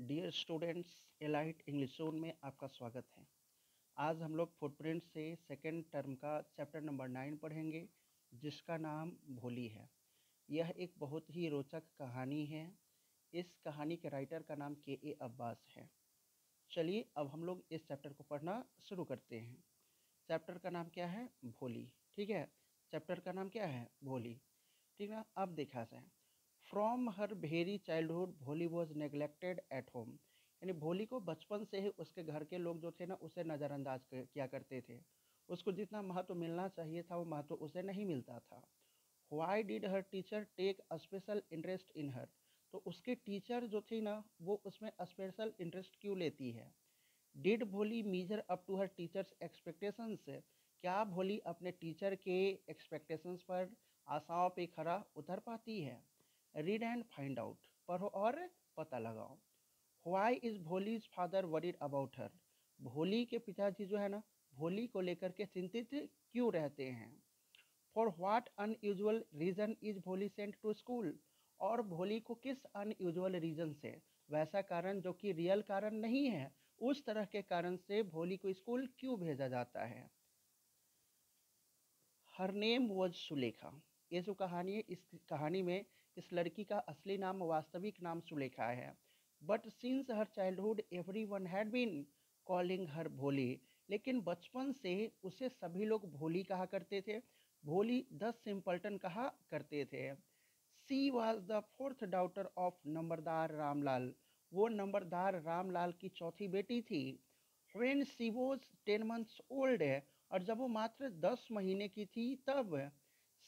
Dear students, elite English zone में आपका स्वागत है। आज हम लोग फुटप्रिंट से सेकेंड टर्म का चैप्टर नंबर 9 पढ़ेंगे, जिसका नाम भोली है। यह एक बहुत ही रोचक कहानी है। इस कहानी के राइटर का नाम के अब्बास है। चलिए अब हम लोग इस चैप्टर को पढ़ना शुरू करते हैं। चैप्टर का नाम क्या है? भोली। ठीक है, चैप्टर का नाम क्या है? भोली। ठीक ना। अब देखा जाए, फ्रॉम हर वेरी चाइल्डहुड भोली वॉज नेग्लेक्टेड एट होम। यानी भोली को बचपन से ही उसके घर के लोग जो थे ना, उसे नज़रअंदाज किया करते थे। उसको जितना महत्व मिलना चाहिए था वो महत्व उसे नहीं मिलता था। Why did her teacher take special interest in her. तो उसके टीचर जो थी ना, वो उसमें स्पेशल इंटरेस्ट क्यों लेती है? Did Bholi measure up to her teacher's expectations. क्या भोली अपने टीचर के एक्सपेक्टेशंस पर, आशाओं पे खरा उतर पाती है? Read and find out. पढ़ो और पता लगाओ। Why is Bholi's father worried about her. भोली के पिताजी जो है ना, भोली को लेकर के चिंतित क्यों रहते हैं? For what unusual reason is Bholi sent to school. और भोली को किस अनयूजुअल रीजन से, वैसा कारण जो कि रियल कारण नहीं है, उस तरह के कारण से भोली को स्कूल क्यों भेजा जाता है? Her name was Sulekha. ये जो कहानी है, इस कहानी में इस लड़की का असली नाम, वास्तविक नाम सुलेखा है। But since her childhood every one had been calling her Bholi. लेकिन बचपन से उसे सभी लोग भोली कहा करते थे। भोली द सिंपल्टन कहा करते थे। She was the fourth daughter of numberdar Ramlal. वो नंबरदार रामलाल की चौथी बेटी थी। When she was 10 months old है, और जब वो मात्र 10 महीने की थी तब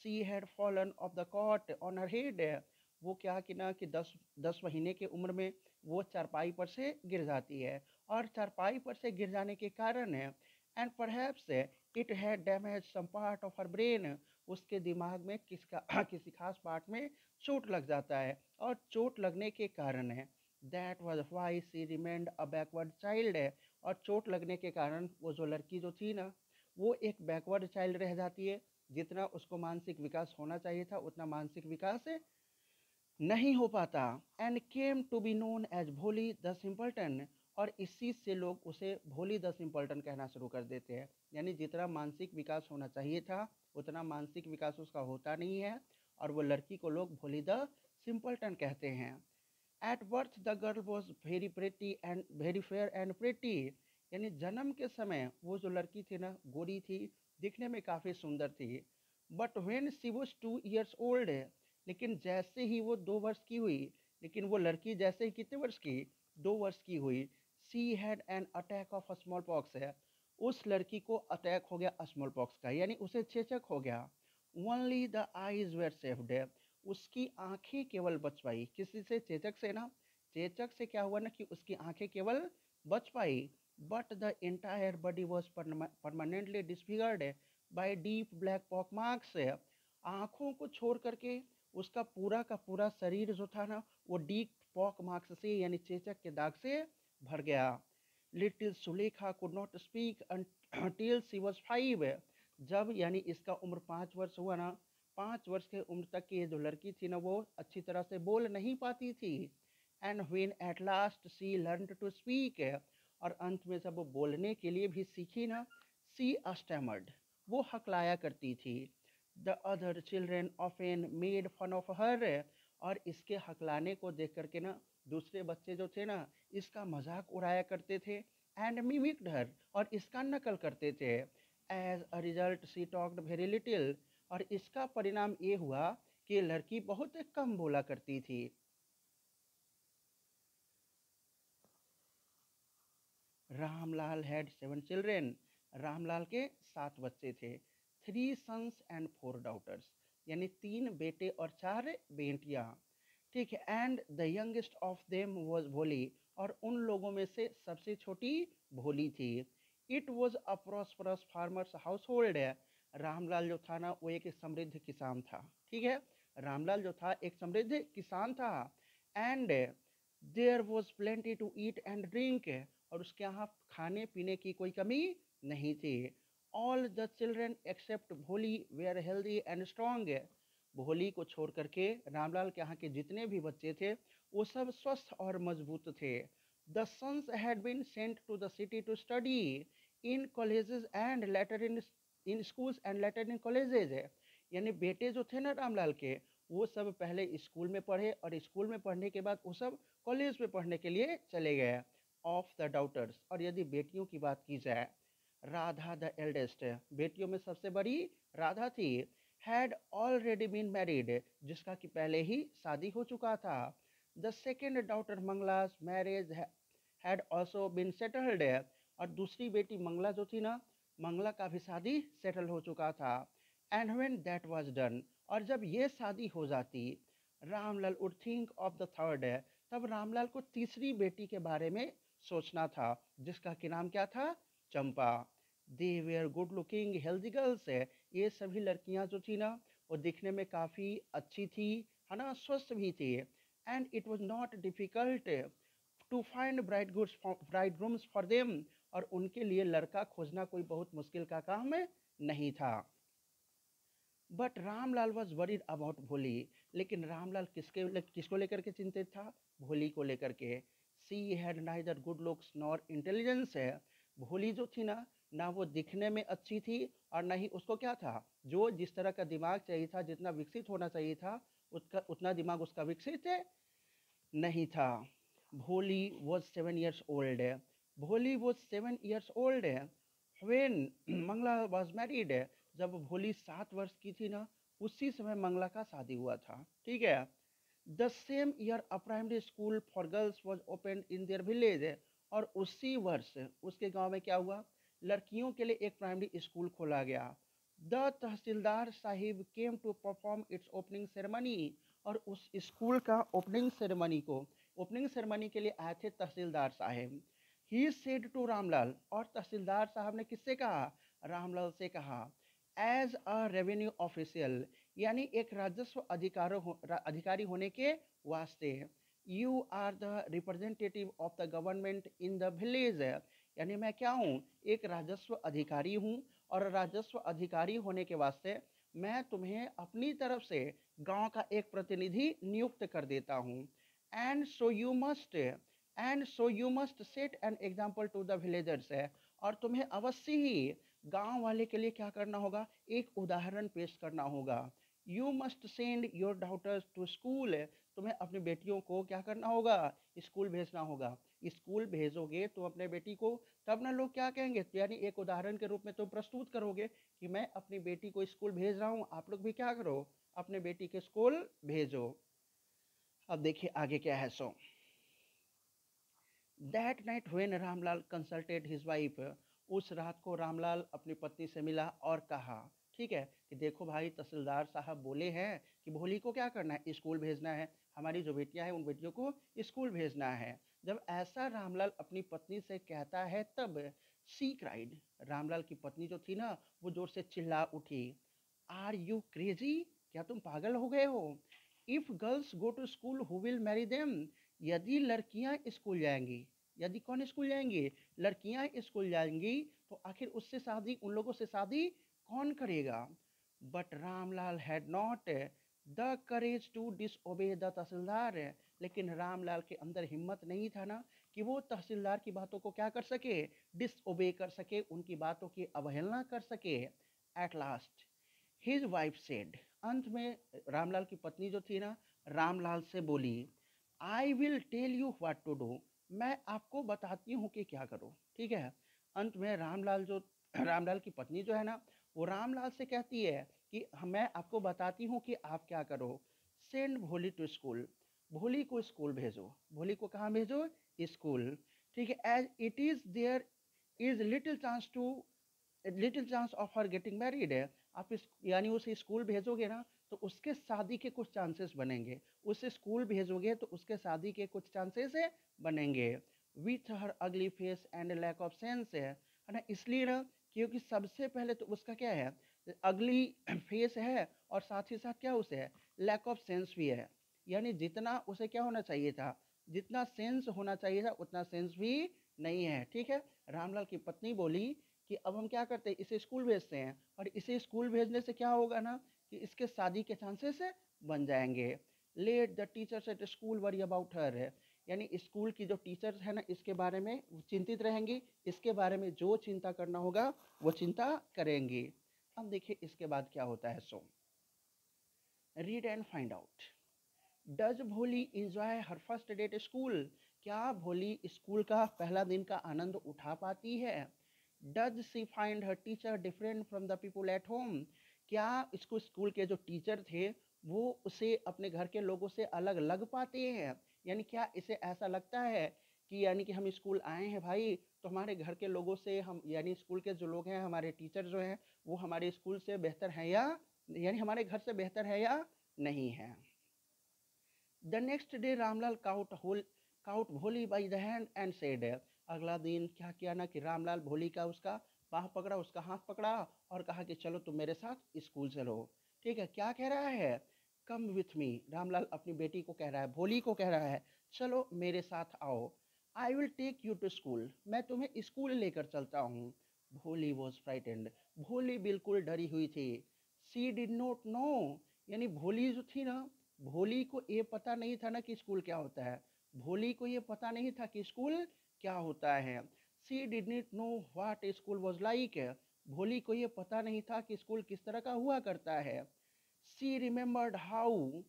she had fallen of the caught on her head. वो क्या कि ना कि 10 महीने की उम्र में वो चारपाई पर से गिर जाती है, और चारपाई पर से गिर जाने के कारण है and perhaps it had damage some part of her brain. उसके दिमाग में किसी खास पार्ट में चोट लग जाता है, और चोट लगने के कारण है that was why she remained a backward child. और चोट लगने के कारण वो जो लड़की जो थी ना, वो एक बैकवर्ड चाइल्ड रह जाती है। जितना उसको मानसिक विकास होना चाहिए था उतना मानसिक विकास नहीं हो पाता। And came to be known as Bholi the simpleton. और इसी से लोग उसे भोली द सिंपल्टन कहना शुरू कर देते हैं। यानी जितना मानसिक विकास होना चाहिए था उतना मानसिक विकास उसका होता नहीं है, और वो लड़की को लोग भोली द सिंपल्टन कहते हैं। At birth the girl was very pretty and very fair and pretty. यानी जन्म के समय वो जो लड़की थी ना, गोरी थी, दिखने में काफ़ी सुंदर थी। But when she was 2 years old, लेकिन जैसे ही वो 2 वर्ष की हुई, लेकिन वो लड़की जैसे ही कितने वर्ष की, 2 वर्ष की हुई, she had an attack of small pox है। उस लड़की को अटैक हो गया स्मॉल पॉक्स का, यानी उसे चेचक हो गया। Only the eyes were saved. उसकी आंखें केवल बच पाई। किसी से? चेचक से ना। चेचक से क्या हुआ ना कि उसकी आंखें केवल बच पाई। But the entire body was permanently disfigured by deep black pock marks. आंखों को छोड़ करके उसका पूरा का पूरा शरीर जो था ना, वो डीप पॉक मार्क्स से, यानी चेचक के दाग से भर गया। Little Sulekha could not speak until she was 5। जब यानी इसका उम्र 5 वर्ष हुआ ना, 5 वर्ष के उम्र तक की ये जो लड़की थी ना, वो अच्छी तरह से बोल नहीं पाती थी। And when at last she learn to speak. और अंत में जब वो बोलने के लिए भी सीखी ना, शी स्टैमर्ड, वो हकलाया करती थी। The other children often made fun of her. और इसके हकलाने को देख करके ना, दूसरे बच्चे जो थे ना, इसका मजाक उड़ाया करते थे। एंड मिमिक्ड हर, और इसका नकल करते थे। As a result she talked very little. और इसका परिणाम ये हुआ कि लड़की बहुत कम बोला करती थी। Ramlal had 7 children. रामलाल के 7 बच्चे थे। 3 sons एंड 4 daughters। यानी 3 बेटे और 4 बेटियां। ठीक है। And the youngest of them was भोली। और उन लोगों में से सबसे छोटी भोली थी। It was a prosperous farmers house hold. Ramlal जो था ना, वो एक समृद्ध किसान था। ठीक है, रामलाल जो था एक समृद्ध किसान था। And there was plenty to eat and drink. और उसके यहाँ खाने पीने की कोई कमी नहीं थी। ऑल द चिल्ड्रेन एक्सेप्ट भोली वेयर हेल्दी एंड स्ट्रॉन्ग। भोली को छोड़ करके रामलाल के यहाँ के जितने भी बच्चे थे वो सब स्वस्थ और मजबूत थे। The sons had been sent to the city to study in colleges and later in schools and later in colleges है। यानी बेटे जो थे ना रामलाल के, वो सब पहले स्कूल में पढ़े और स्कूल में पढ़ने के बाद वो सब कॉलेज में पढ़ने के लिए चले गए। ऑफ द डाउटर्स, और यदि बेटियों की बात की जाए, राधा द एल्डेस्ट, बेटियों में सबसे बड़ी राधा थी, हैड ऑलरेडी बीन मैरिड, जिसका कि पहले ही शादी हो चुका था। The second daughter Mangala's marriage had also been settled, और दूसरी बेटी मंगला जो थी ना, मंगला का भी शादी सेटल हो चुका था। And when that was done, और जब ये शादी हो जाती, Ramlal would think of the third, तब रामलाल को तीसरी बेटी के बारे में सोचना था, जिसका कि नाम क्या था, Champa. They were good looking healthy girls, ये सभी लड़कियां जो थी ना, वो दिखने में काफ़ी अच्छी थी, है ना, स्वस्थ भी थी। And it was not difficult to find bridegrooms for them, और उनके लिए लड़का खोजना कोई बहुत मुश्किल का काम नहीं था। But Ramlal was worried about भोली, लेकिन रामलाल किसको लेकर के चिंतित था, भोली को लेकर के। She had neither good looks nor intelligence, है भोली जो थी ना वो दिखने में अच्छी थी और ना ही उसको क्या था, जो जिस तरह का दिमाग चाहिए था, जितना विकसित होना चाहिए था, उसका उतना दिमाग उसका विकसित नहीं था। Bholi was 7 years old, Bholi was 7 years old when Mangala was married, जब भोली 7 वर्ष की थी ना, उसी समय मंगला का शादी हुआ था, ठीक है। The same year a primary school for girls was open in their village, और उसी वर्ष उसके गांव में क्या हुआ, लड़कियों के लिए एक प्राइमरी स्कूल खोला गया। The tehsildar sahib came to perform its opening ceremony, और उस स्कूल का ओपनिंग सेरेमनी के लिए आए थे तहसीलदार साहिब। ही सेड टू रामलाल, और तहसीलदार साहब ने किससे कहा, रामलाल से कहा, एज अ रेवेन्यू ऑफिशियल, यानी एक राजस्व अधिकारी होने के वास्ते, you are the representative of the government in the village, यानी मैं क्या हूँ, एक राजस्व अधिकारी हूँ, और राजस्व अधिकारी होने के वास्ते मैं तुम्हें अपनी तरफ से गांव का एक प्रतिनिधि नियुक्त कर देता हूँ। And so you must set an example to the villagers, है और तुम्हें अवश्य ही गांव वाले के लिए क्या करना होगा, एक उदाहरण पेश करना होगा। You must send your daughters to school, तुम्हें अपनी बेटियों को क्या करना होगा, स्कूल भेजना होगा। स्कूल भेजोगे तुम अपने बेटी को, तब ना लोग क्या कहेंगे, यानी एक उदाहरण के रूप में तुम प्रस्तुत करोगे कि मैं अपनी बेटी को स्कूल भेज रहा हूँ, आप लोग भी क्या करो, अपने बेटी के स्कूल भेजो। अब देखिए आगे क्या है। So that night when Ramlal consulted his wife, उस रात को रामलाल अपनी पत्नी से मिला और कहा, ठीक है, कि देखो भाई, तहसीलदार साहब बोले हैं कि भोली को क्या करना है, स्कूल भेजना है, हमारी जो बेटियां हैं उन बेटियों को स्कूल भेजना है। जब ऐसा रामलाल अपनी पत्नी से कहता है, तब सी क्राइड, रामलाल की पत्नी जो थी ना, वो जोर से चिल्ला उठी, आर यू क्रेजी, क्या तुम पागल हो गए हो, if girls go to school who will marry them, यदि लड़कियां स्कूल जाएंगी, यदि कौन स्कूल जाएंगी, लड़कियां स्कूल जाएंगी, तो आखिर उससे शादी, उन लोगों से शादी कौन करेगा। But Ramlal had not the courage to disobey the tehsildar, लेकिन रामलाल के अंदर हिम्मत नहीं था ना कि वो तहसीलदार की बातों को क्या कर सके, डिसओबे कर सके, उनकी बातों की अवहेलना कर सके। At last his wife said, अंत में रामलाल की पत्नी जो थी ना, रामलाल से बोली, I will tell you what to do, मैं आपको बताती हूँ कि क्या करो, ठीक है। अंत में रामलाल की पत्नी जो है ना, वो रामलाल से कहती है कि मैं आपको बताती हूँ कि आप क्या करो। सेंड भोली टू स्कूल, भोली को स्कूल भेजो, भोली को कहाँ भेजो, स्कूल, ठीक है। As it is there is little chance of her getting married, है आप इस यानी उसे स्कूल भेजोगे ना, तो उसके शादी के कुछ चांसेस बनेंगे, उसे स्कूल भेजोगे तो उसके शादी के कुछ चांसेस बनेंगे। With her ugly face and lack of sense, है ना, इसलिए ना, क्योंकि सबसे पहले तो उसका क्या है, अगली फेस है, और साथ ही साथ क्या उसे है, लैक ऑफ सेंस भी है, यानी जितना उसे क्या होना चाहिए था, जितना सेंस होना चाहिए था उतना सेंस भी नहीं है, ठीक है। रामलाल की पत्नी बोली कि अब हम क्या करते हैं, इसे स्कूल भेजते हैं, और इसे स्कूल भेजने से क्या होगा ना, कि इसके शादी के चांसेस बन जाएंगे। Let the teachers at school worry about her, यानी स्कूल की जो टीचर्स है ना इसके बारे में चिंतित रहेंगी, इसके बारे में जो चिंता करना होगा वो चिंता करेंगी। अब देखिए इसके बाद क्या होता है। So read and find out. Does Bholi enjoy her first day at school? क्या भोली स्कूल का पहला दिन का आनंद उठा पाती है? Does she find her teacher different from the people at home? क्या इसको स्कूल के जो टीचर थे वो उसे अपने घर के लोगों से अलग लग पाते हैं? यानी क्या इसे ऐसा लगता है कि यानी कि हम स्कूल आए हैं भाई तो हमारे घर के लोगों से हम यानी स्कूल के जो लोग हैं हमारे टीचर जो हैं वो हमारे स्कूल से बेहतर हैं या यानी हमारे घर से बेहतर है या नहीं है? The next day Ramlal caught Bholi by the hand and said, अगला दिन क्या किया ना कि रामलाल भोली का उसका बाह पकड़ा, उसका हाथ पकड़ा और कहा कि चलो तुम मेरे साथ स्कूल चलो। ठीक है, क्या कह रहा है? Come with me. रामलाल अपनी बेटी को कह रहा है, भोली को कह रहा है चलो मेरे साथ आओ। I will take you to school, मैं तुम्हें स्कूल लेकर चलता हूँ। भोली वॉज फ्राइटेंड, भोली बिल्कुल डरी हुई थी। सी डिड नॉट नो, यानी भोली जो थी ना, भोली को ये पता नहीं था ना कि स्कूल क्या होता है। भोली को ये पता नहीं था कि स्कूल क्या होता है। She did not know what school was like, Bholi को ये पता नहीं था कि स्कूल किस तरह का हुआ करता है। She remembered how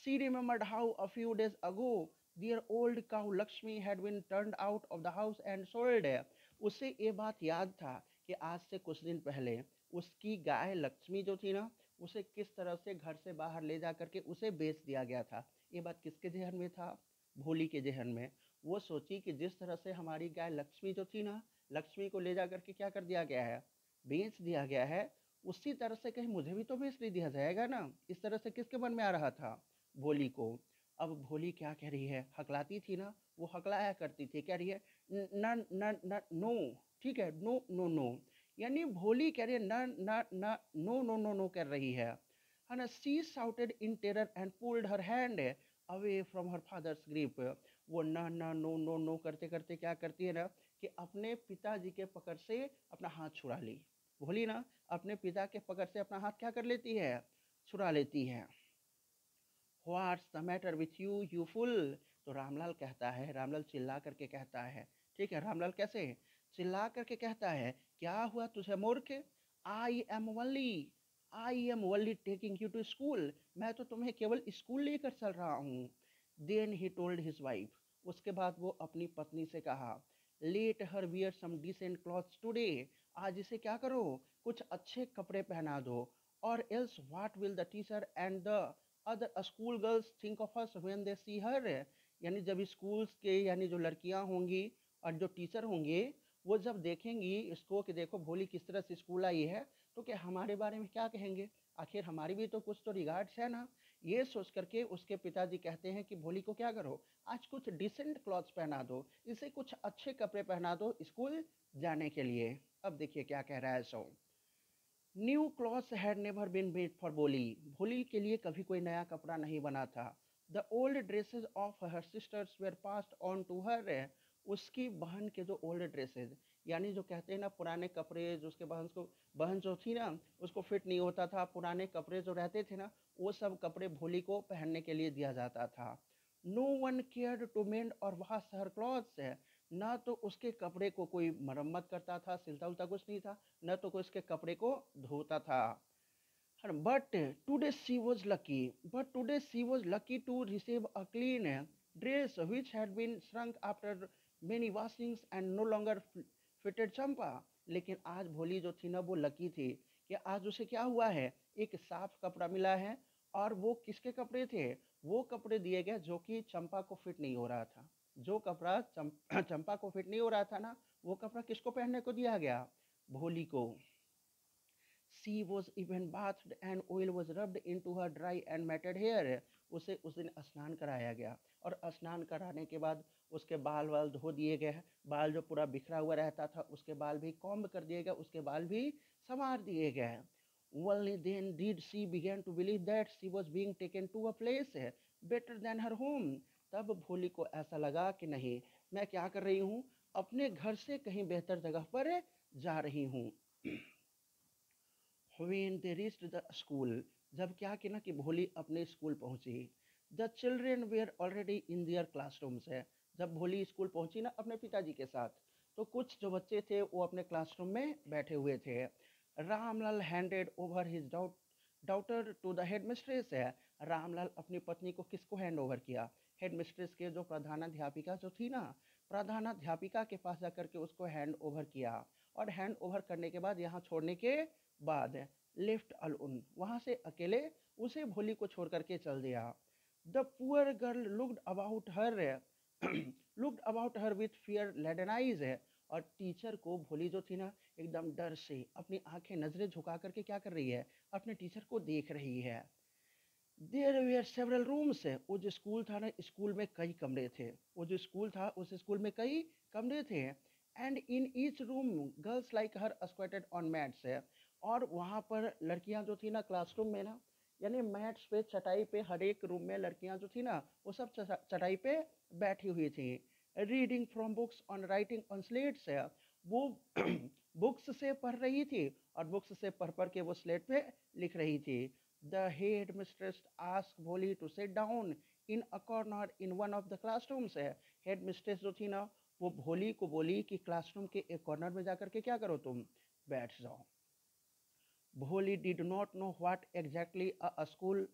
she remembered how a few days ago their old cow Lakshmi had been turned out of the house and sold. उसे ये बात याद था कि आज से कुछ दिन पहले उसकी गाय लक्ष्मी जो थी ना उसे किस तरह से घर से बाहर ले जा करके उसे बेच दिया गया था। ये बात किसके जहन में था? भोली के जहन में। वो सोची कि जिस तरह से हमारी गाय लक्ष्मी जो थी ना, लक्ष्मी को ले जा करके क्या कर दिया गया है, बेच दिया गया है, उसी तरह से कहीं मुझे भी तो बेच नहीं दिया जाएगा ना। इस तरह से किसके मन में आ रहा था? भोली को। अब भोली क्या कह रही है, हकलाती थी ना, वो हकलाया करती थी, कह रही है न न न नो, ठीक है, नो नो नो, यानी भोली कह रही है न न न, नो नो नो नो कर रही है ना। She shouted in terror and pulled her hand away from her father's grip. वो न न नो नो नो करते करते क्या करती है ना कि अपने पिताजी के पकड़ से अपना हाथ छुड़ा ली। भोली ना अपने पिता के पकड़ से अपना हाथ क्या कर लेती है, छुड़ा लेती है। What's the matter with you you full? तो रामलाल कहता है, रामलाल चिल्ला करके कहता है, ठीक है, रामलाल कैसे चिल्ला करके कहता है, क्या हुआ तुझे मूर्ख? I am only I am only taking you to school, मैं तो तुम्हें केवल स्कूल लेकर चल रहा हूँ। Then he told his wife, उसके बाद वो अपनी पत्नी से कहा, let her wear some decent clothes today, आज इसे क्या करो, कुछ अच्छे कपड़े पहना दो, और else what will the teacher and the other school girls think of us when they see her? यानी जब स्कूल्स के यानी जो लड़कियां होंगी और जो टीचर होंगे वो जब देखेंगी इसको कि देखो भोली किस तरह से स्कूल आई है तो क्या हमारे बारे में क्या कहेंगे, आखिर हमारी भी तो कुछ तो रिगार्ड्स है ना। ये सोच करके उसके पिताजी कहते हैं कि भोली को क्या करो, आज कुछ डिसेंट क्लॉथ्स पहना दो, इसे कुछ अच्छे कपड़े पहना दो स्कूल जाने के लिए। अब देखिए क्या कह रहा है। So new clothes had never been made for Bholi, Bholi के लिए कभी कोई नया कपड़ा नहीं बना था। The old dresses of her sisters were passed on to her, उसकी बहन के जो ओल्ड ड्रेसेस यानी जो कहते हैं ना पुराने कपड़े जो उसके बहन जो थी ना उसको फिट नहीं होता था, पुराने कपड़े जो रहते थे ना वो सब कपड़े भोली को पहनने के लिए दिया जाता था। No one care to mend or wash her clothes, ना तो उसके कपड़े को कोई मरम्मत करता था, सिलता उलता कुछ नहीं था, न तो कोई उसके कपड़े को धोता था। But today she was lucky but today she was lucky to receive a clean dress which had been shrunk after many washings and no longer fitted Champa. लेकिन आज भोली जो थी ना वो लकी थी कि आज उसे क्या हुआ है, एक साफ कपड़ा मिला है। और वो किसके कपड़े थे, वो कपड़े दिए गए जो कि चंपा को फिट नहीं हो रहा था। जो कपड़ा चंपा को फिट नहीं हो रहा था ना वो कपड़ा किसको पहनने को दिया गया, भोली को। She was even bathed and oil was rubbed into her dry and matted hair, उसे उस दिन स्नान कराया गया और स्नान कराने के बाद उसके बाल वाल धो दिए गए, बाल जो पूरा बिखरा हुआ रहता था उसके बाल भी कॉम्ब कर दिए गए, उसके बाल भी संवार दिए गए। Only then did she begin to believe that she was being taken to a place better than her home, तब भोली को ऐसा लगा कि नहीं, मैं क्या कर रही हूँ, अपने घर से कहीं बेहतर जगह पर जा रही हूँ। When they reached the school, जब क्या कि ना कि भोली अपने स्कूल पहुंची, the children were already in their classrooms है। जब भोली स्कूल पहुंची ना अपने पिताजी के साथ, तो कुछ जो बच्चे थे वो अपने क्लासरूम में बैठे हुए थे। Ramlal handed over his daughter to the head mistress है। रामलाल अपनी पत्नी को किसको हैंड ओवर किया? हेड मिस्ट्रेस के जो प्रधानाध्यापिका जो थी ना, प्रधानाध्यापिका के पास जाकर के उसको हैंड ओवर किया। और हैंड ओवर करने के बाद, यहाँ छोड़ने के बाद, लेफ्ट अलोन, वहाँ से अकेले उसे भोली को छोड़ करके चल दिया। The poor girl looked about her looked about her with fear laden eyes है। और टीचर को भोली जो थी ना, एकदम डर से अपनी आंखें नजरें झुका करके क्या कर रही है? अपने टीचर को देख रही है। देयर वेयर सेवरल रूम्स है। वो जो स्कूल था ना, स्कूल में कई कमरे थे। वो जो स्कूल था उस स्कूल में कई कमरे थे। And in each room girls like her squatted on mats है। और वहाँ पर लड़कियाँ जो थी ना क्लासरूम में ना, यानी मैट्स पे, चटाई पे, हर एक रूम में लड़कियाँ जो थी ना वो सब चटाई पे बैठी हुई थी। Reading from books on writing on slates है। वो बुक्स से पढ़ रही थी और बुक्स से पढ़ पढ़ के वो स्लेट पे लिख रही थी। The headmistress asked Bholi to sit down in a corner in one of the classrooms है। हेडमिस्ट्रेस जो थी ना, वो भोली को बोली कि क्लासरूम के एक कॉर्नर में जाकर के क्या करो, तुम बैठ जाओ। भोली did not know what exactly a school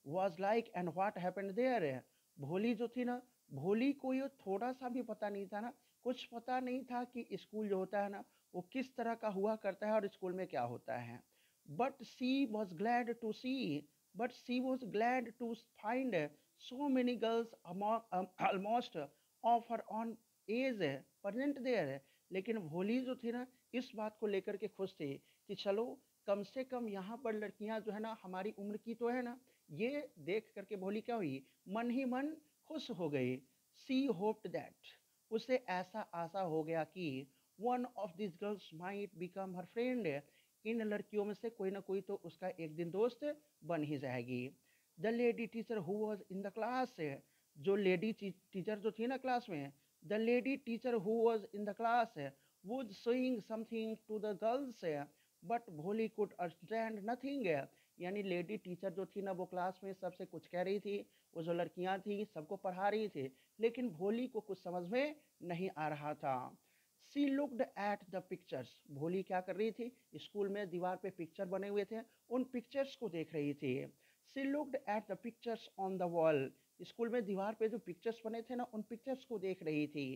was like and what happened there है। भोली जो थी ना, भोली को ये थोड़ा सा भी पता नहीं था ना, कुछ पता नहीं था कि स्कूल जो होता है ना वो किस तरह का हुआ करता है और स्कूल में क्या होता है। But she was glad to see, but she was glad to find so many girls among, almost of her own age present there। लेकिन भोली जो थी ना, इस बात को लेकर के खुश थी कि चलो कम से कम यहाँ पर लड़कियाँ जो है ना हमारी उम्र की तो है ना। ये देख करके भोली क्या हुई? मन ही मन खुश हो गई। सी होप्ड दैट, उसे ऐसा आशा हो गया कि one of this girls might become her friend, इन लड़कियों में से कोई ना कोई तो उसका एक दिन दोस्त बन ही जाएगी। The lady teacher who was in the class, जो लेडी टीचर जो थी ना क्लास में, the lady teacher who was in the class would saying something to the girls, but Bholi could understand nothing. यानी लेडी टीचर जो थी ना वो क्लास में सबसे कुछ कह रही थी, वो जो लड़कियां थी सबको पढ़ा रही थी, लेकिन भोली को कुछ समझ में नहीं आ रहा था। सी लुक्ड एट द पिक्चर्स, भोली क्या कर रही थी? स्कूल में दीवार पे पिक्चर बने हुए थे, उन पिक्चर्स को देख रही थी। She looked at the pictures on the wall, school में दीवार पे जो पिक्चर्स बने थे ना उन पिक्चर्स को देख रही थी।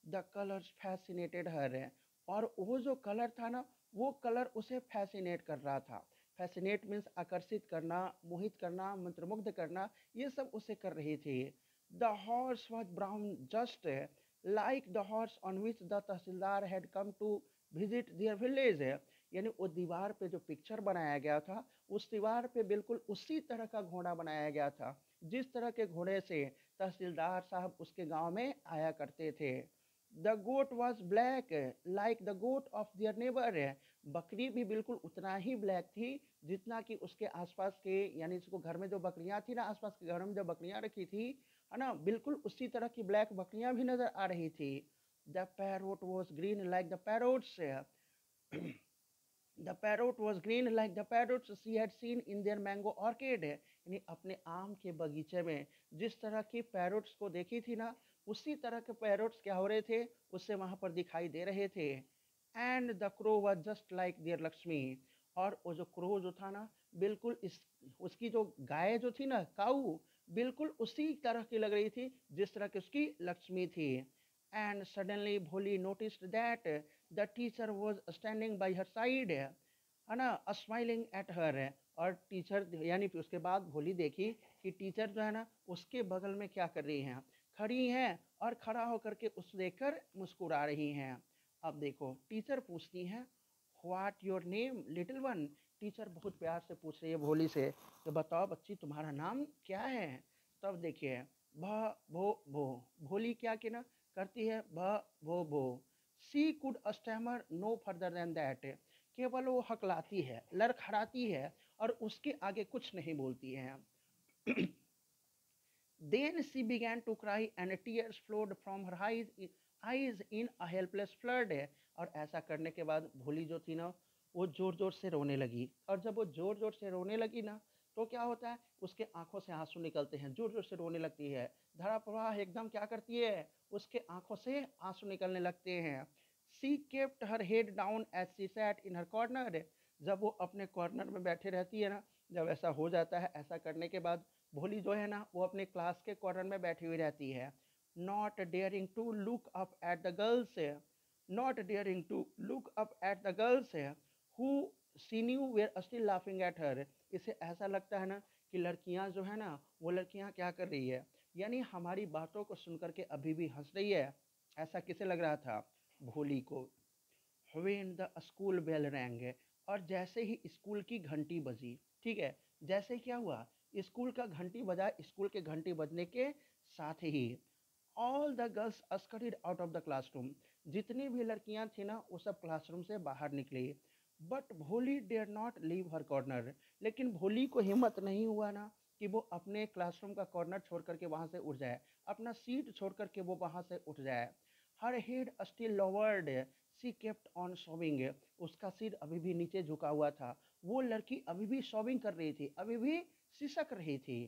द कलर्स फैसिनेटेड हर, और वो जो कलर था ना वो कलर उसे फैसिनेट कर रहा था। फैसिनेट मीन्स आकर्षित करना, मोहित करना, मंत्रमुग्ध करना, ये सब उसे कर रही थी। The horse was brown just like the horse on which the tehsildar had come to visit their village है। यानी वो दीवार पे जो पिक्चर बनाया गया था, उस दीवार पे बिल्कुल उसी तरह का घोड़ा बनाया गया था जिस तरह के घोड़े से तहसीलदार साहब उसके गांव में आया करते थे। The goat was black like the goat of their neighbour है। बकरी भी बिल्कुल उतना ही ब्लैक थी जितना कि उसके आसपास के, यानी इसको घर में जो बकरियां थी ना, आसपास के घर में जो बकरियां रखी थी है ना, बिल्कुल उसी तरह की ब्लैक बकरियां भी नजर आ रही थी। The parrot was green like the parrots, the parrot was green like the parrots she had seen in their mango orchid है। यानी अपने आम के बगीचे में जिस तरह की पैरोट्स को देखी थी ना, उसी तरह के पैरोट्स क्या हो रहे थे, उससे वहां पर दिखाई दे रहे थे। And the crow was just like their Lakshmi, और वो जो क्रो जो था ना, बिल्कुल इस उसकी जो गाय जो थी ना, काऊ, बिल्कुल उसी तरह की लग रही थी जिस तरह की उसकी लक्ष्मी थी। एंड सडनली भोली noticed that the teacher was standing by her side है ना, स्माइलिंग एट हर। और टीचर, यानी फिर उसके बाद भोली देखी कि टीचर जो है ना उसके बगल में क्या कर रही हैं, खड़ी हैं और खड़ा होकर के उस देखकर मुस्कुरा रही हैं। अब देखो टीचर पूछती हैं, what your name little one. Teacher बहुत प्यार से पूछ रही है भोली से, तो बताओ बच्ची तुम्हारा नाम क्या है। तब देखिए, भ भो भो, भोली क्या की ना करती है, भ भो भो। She could stammer no further than that, केवल वो हकलाती है, लड़खड़ाती है और उसके आगे कुछ नहीं बोलती है। Then she began to cry and tears flowed from her eyes in a helpless flood। और ऐसा करने के बाद भोली जो थी ना वो जोर जोर से रोने लगी, और जब वो जोर जोर से रोने लगी ना तो क्या होता है, उसके आंखों से आंसू निकलते हैं, जोर जोर से रोने लगती है। धारा प्रवाह एकदम क्या करती है, उसके आंखों से आंसू निकलने लगते हैं। She kept her head down as she sat in her corner. जब वो अपने कॉर्नर में बैठे रहती है ना, जब ऐसा हो जाता है, ऐसा करने के बाद भोली जो है ना, वो अपने क्लास के कॉर्नर में बैठी हुई रहती है। Not daring to look up at the girls, not daring to look up at the girls who she knew were still laughing at her. इसे ऐसा लगता है ना कि लड़कियां जो है ना, वो लड़कियां क्या कर रही है, यानी हमारी बातों को सुनकर के अभी भी हंस रही है। ऐसा किसे लग रहा था, भोली को। When the school bell rang, और जैसे ही स्कूल की घंटी बजी, ठीक है, जैसे क्या हुआ, स्कूल का घंटी बजा, स्कूल के घंटी बजने के साथ ही all the girls scurried out of the classroom. जितनी भी लड़कियां थी ना, वो सब क्लासरूम से बाहर निकली। But Bholi dare not leave her corner. लेकिन भोली को हिम्मत नहीं हुआ ना कि वो अपने क्लासरूम का कॉर्नर छोड़ करके वहां से उठ जाए, अपना सीट छोड़ करके वो वहां से उठ जाए। Her head still lowered, she kept on sobbing. उसका सिर अभी भी नीचे झुका हुआ था, वो लड़की अभी भी सॉबिंग कर रही थी, अभी भी सिसक रही थी।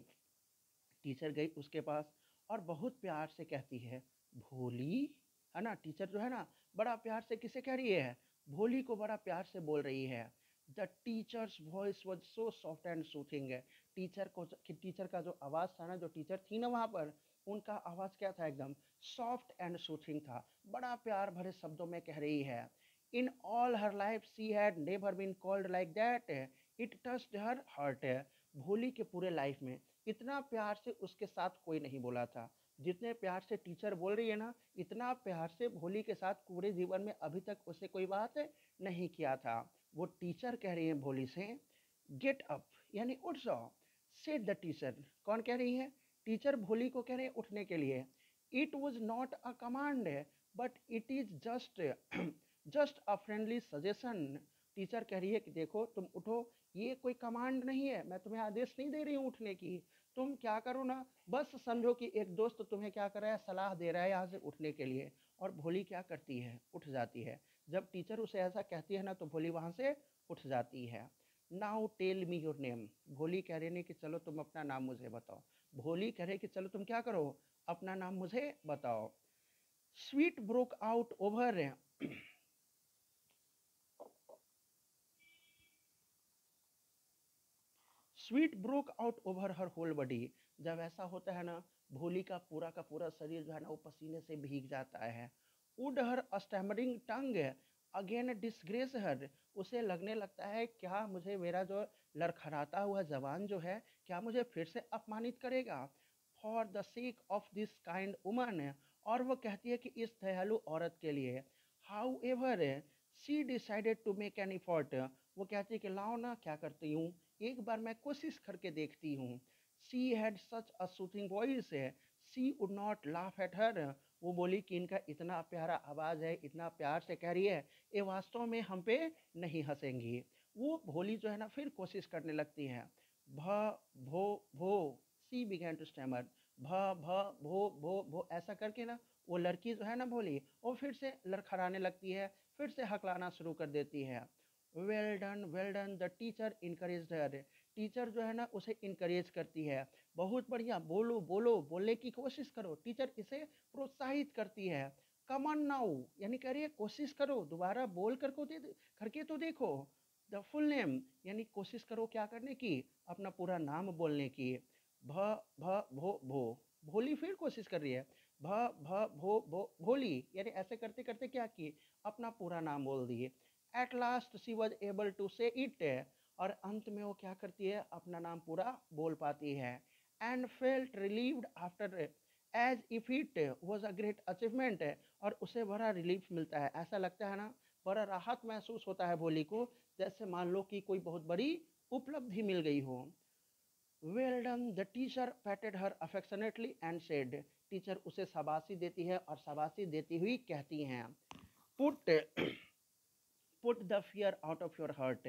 टीचर गई उसके पास और बहुत प्यार से कहती है, भोली, है ना, टीचर जो है ना, बड़ा प्यार से किसे कह रही है, भोली को बड़ा प्यार से बोल रही है। The teachers voice was so soft and soothing. Teacher का जो आवाज़ था ना, जो टीचर थी ना वहाँ पर, उनका आवाज़ क्या था, एकदम सॉफ्ट एंड सूथिंग था, बड़ा प्यार भरे शब्दों में कह रही है। In all her life she had never been called like that, it touched her heart. Bholi के पूरे लाइफ में इतना प्यार से उसके साथ कोई नहीं बोला था, जितने प्यार से टीचर बोल रही है ना, इतना प्यार से भोली के साथ पूरे जीवन में अभी तक उसे कोई बात नहीं किया था। वो टीचर कह रही है भोली से, गेट अप, यानी उठ जाओ। सेड द टीचर, कौन कह रही है, टीचर भोली को कह रहे हैं उठने के लिए। It was not a command, but it is just just a friendly suggestion. Teacher कह रही है कि देखो तुम उठो, ये कोई कमांड नहीं है, मैं तुम्हें आदेश नहीं दे रही हूँ उठने की। तुम क्या करो ना, बस समझो कि एक दोस्त तुम्हें क्या कर रहा है, सलाह दे रहा है यहाँ से उठने के लिए। और भोली क्या करती है, उठ जाती है। जब टीचर उसे ऐसा कहती है ना, तो भोली वहाँ से उठ जाती है। Now tell me your name. Bholi कह रही है कि चलो तुम अपना नाम मुझे बताओ। भोली कह रहे कि चलो तुम क्या करो, अपना नाम मुझे बताओ। Sweat broke out over, sweat broke out over her whole body. जब ऐसा होता है ना, भोली का पूरा शरीर जो है ना, वो पसीने से भीग जाता है। Would her stammering tongue again disgrace her. उसे लगने लगता है, क्या मुझे मेरा जो लड़खड़ाता हुआ जबान जो है, क्या मुझे फिर से अपमानित करेगा। For the sake of this kind woman. और वो कहती है कि इस दयालु औरत के लिए। However she decided to make an effort. वो कहती है कि लाओ ना, क्या करती हूँ, एक बार मैं कोशिश करके देखती हूँ। She had such a soothing voice, she would not laugh at her. वो बोली कि इनका इतना प्यारा आवाज़ है, इतना प्यार से कह रही है, ये वास्तव में हम पे नहीं हंसेंगी। वो भोली जो है ना, फिर कोशिश करने लगती है। भ भो भो, सी बिगैन टू स्टैमर। भ भ भो भो ऐसा करके ना, वो लड़की जो है ना भोली, वो फिर से लड़खड़ाने लगती है, फिर से हकलाना शुरू कर देती है। Well done the teacher encourage her. Teacher जो है ना, उसे इनकरेज करती है, बहुत बढ़िया, बोलो बोलो, बोलने की कोशिश करो, टीचर इसे प्रोत्साहित करती है। कमन नाउ, यानी कह रही है कोशिश करो, दोबारा बोल करके तो देखो। द फुल नेम, यानी कोशिश करो क्या करने की, अपना पूरा नाम बोलने की। भ भो, भोली फिर कोशिश कर रही है। भो भोली, यानी ऐसे करते करते क्या की, अपना पूरा नाम बोल दिए। At last she was able to say it. और अंत में वो क्या करती है, अपना नाम पूरा बोल पाती है। And felt relieved after, as if it was a great achievement. और उसे बड़ा रिलीफ मिलता है, ऐसा लगता है ना, बड़ा राहत महसूस होता है भोली को, जैसे मान लो कि कोई बहुत बड़ी उपलब्धि मिल गई हो। Well done the teacher पैटेड her affectionately and said. Teacher उसे शाबाशी देती है, और शाबाशी देती हुई कहती हैं, put put the fear out of your heart.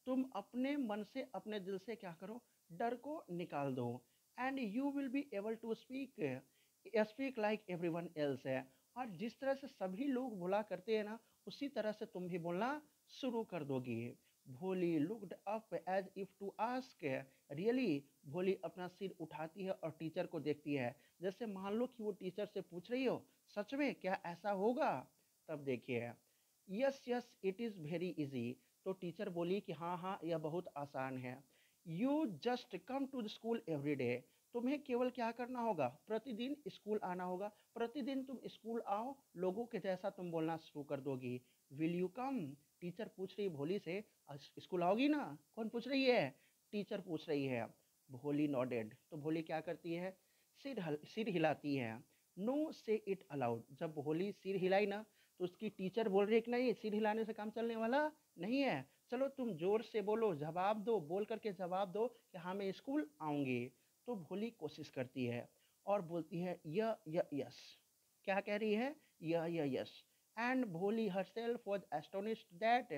तुम अपने मन से, अपने दिल से क्या करो, डर को निकाल दो। And you will be able to speak like everyone else. और जिस तरह से सभी लोग बोला करते हैं ना, उसी तरह से तुम भी बोलना शुरू कर दोगी। Bholi looked up as if to ask, really. Bholi अपना सिर उठाती है और टीचर को देखती है, जैसे मान लो कि वो टीचर से पूछ रही हो, सच में क्या ऐसा होगा? तब देखिए, yes yes it is very easy. तो टीचर बोली कि हाँ हाँ, यह बहुत आसान है। You just come to the school every day. तुम्हें केवल क्या करना होगा? प्रतिदिन स्कूल आना होगा। प्रतिदिन तुम स्कूल आओ, लोगों के जैसा तुम बोलना शुरू कर दोगी। Will you come? टीचर पूछ रही भोली से, स्कूल आओगी ना? कौन पूछ रही है? टीचर पूछ रही है। भोली नॉडेड। तो भोली क्या करती है? सिर हिलाती है। नो से इट अलाउड। जब भोली सिर हिलाई ना, तो उसकी टीचर बोल रही है कि नहीं, सिर हिलाने से काम चलने वाला नहीं है, चलो तुम जोर से बोलो, जवाब दो, बोल करके जवाब दो कि हाँ मैं स्कूल आऊँगी। तो भोली कोशिश करती है और बोलती है यस। क्या कह रही है? यस। एंड भोली herself was astonished that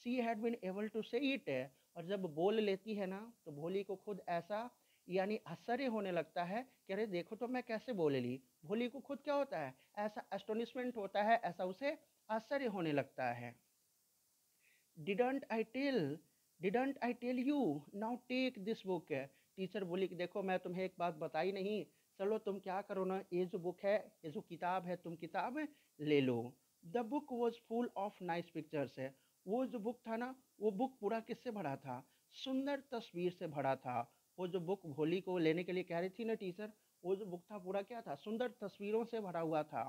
she had been able to say it। और जब बोल लेती है ना, तो भोली को खुद ऐसा यानी आश्चर्य होने लगता है कि अरे देखो तो मैं कैसे बोल ली। भोली को खुद क्या होता है? ऐसा एस्टोनिशमेंट होता है, ऐसा उसे आश्चर्य होने लगता है। Didn't I tell didn't I tell you, now take this book. Teacher बोली कि देखो मैं तुम्हें एक बात बताई नहीं, चलो तुम क्या करो ना, ये जो बुक है, ये जो किताब है, तुम किताब ले लो। The book was full of nice pictures है। वो जो बुक था ना, वो बुक पूरा किससे भरा था? सुंदर तस्वीर से भरा था। वो जो बुक भोली को लेने के लिए कह रही थी ना टीचर, वो जो बुक था पूरा क्या था? सुंदर तस्वीरों से भरा हुआ था।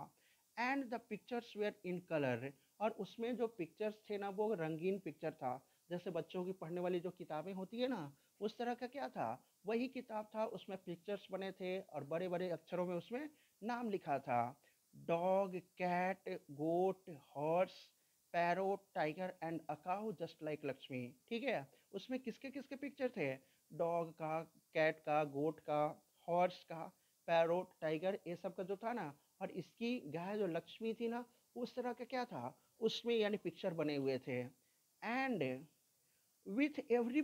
And the pictures were in colour. और उसमें जो पिक्चर्स थे ना, वो रंगीन पिक्चर था। जैसे बच्चों की पढ़ने वाली जो किताबें होती है ना, उस तरह का क्या था? वही किताब था, उसमें पिक्चर्स बने थे और बड़े बड़े अक्षरों में उसमें नाम लिखा था। Dog, cat, goat, horse, parrot, tiger and a cow just like Lakshmi. ठीक है, उसमें किसके किसके पिक्चर थे? डॉग का, कैट का, गोट का, हॉर्स का, पैरोट, टाइगर, ये सब का जो था ना, और इसकी गाय जो लक्ष्मी थी ना, उस तरह का क्या था उसमें, यानी पिक्चर बने हुए थे। And with every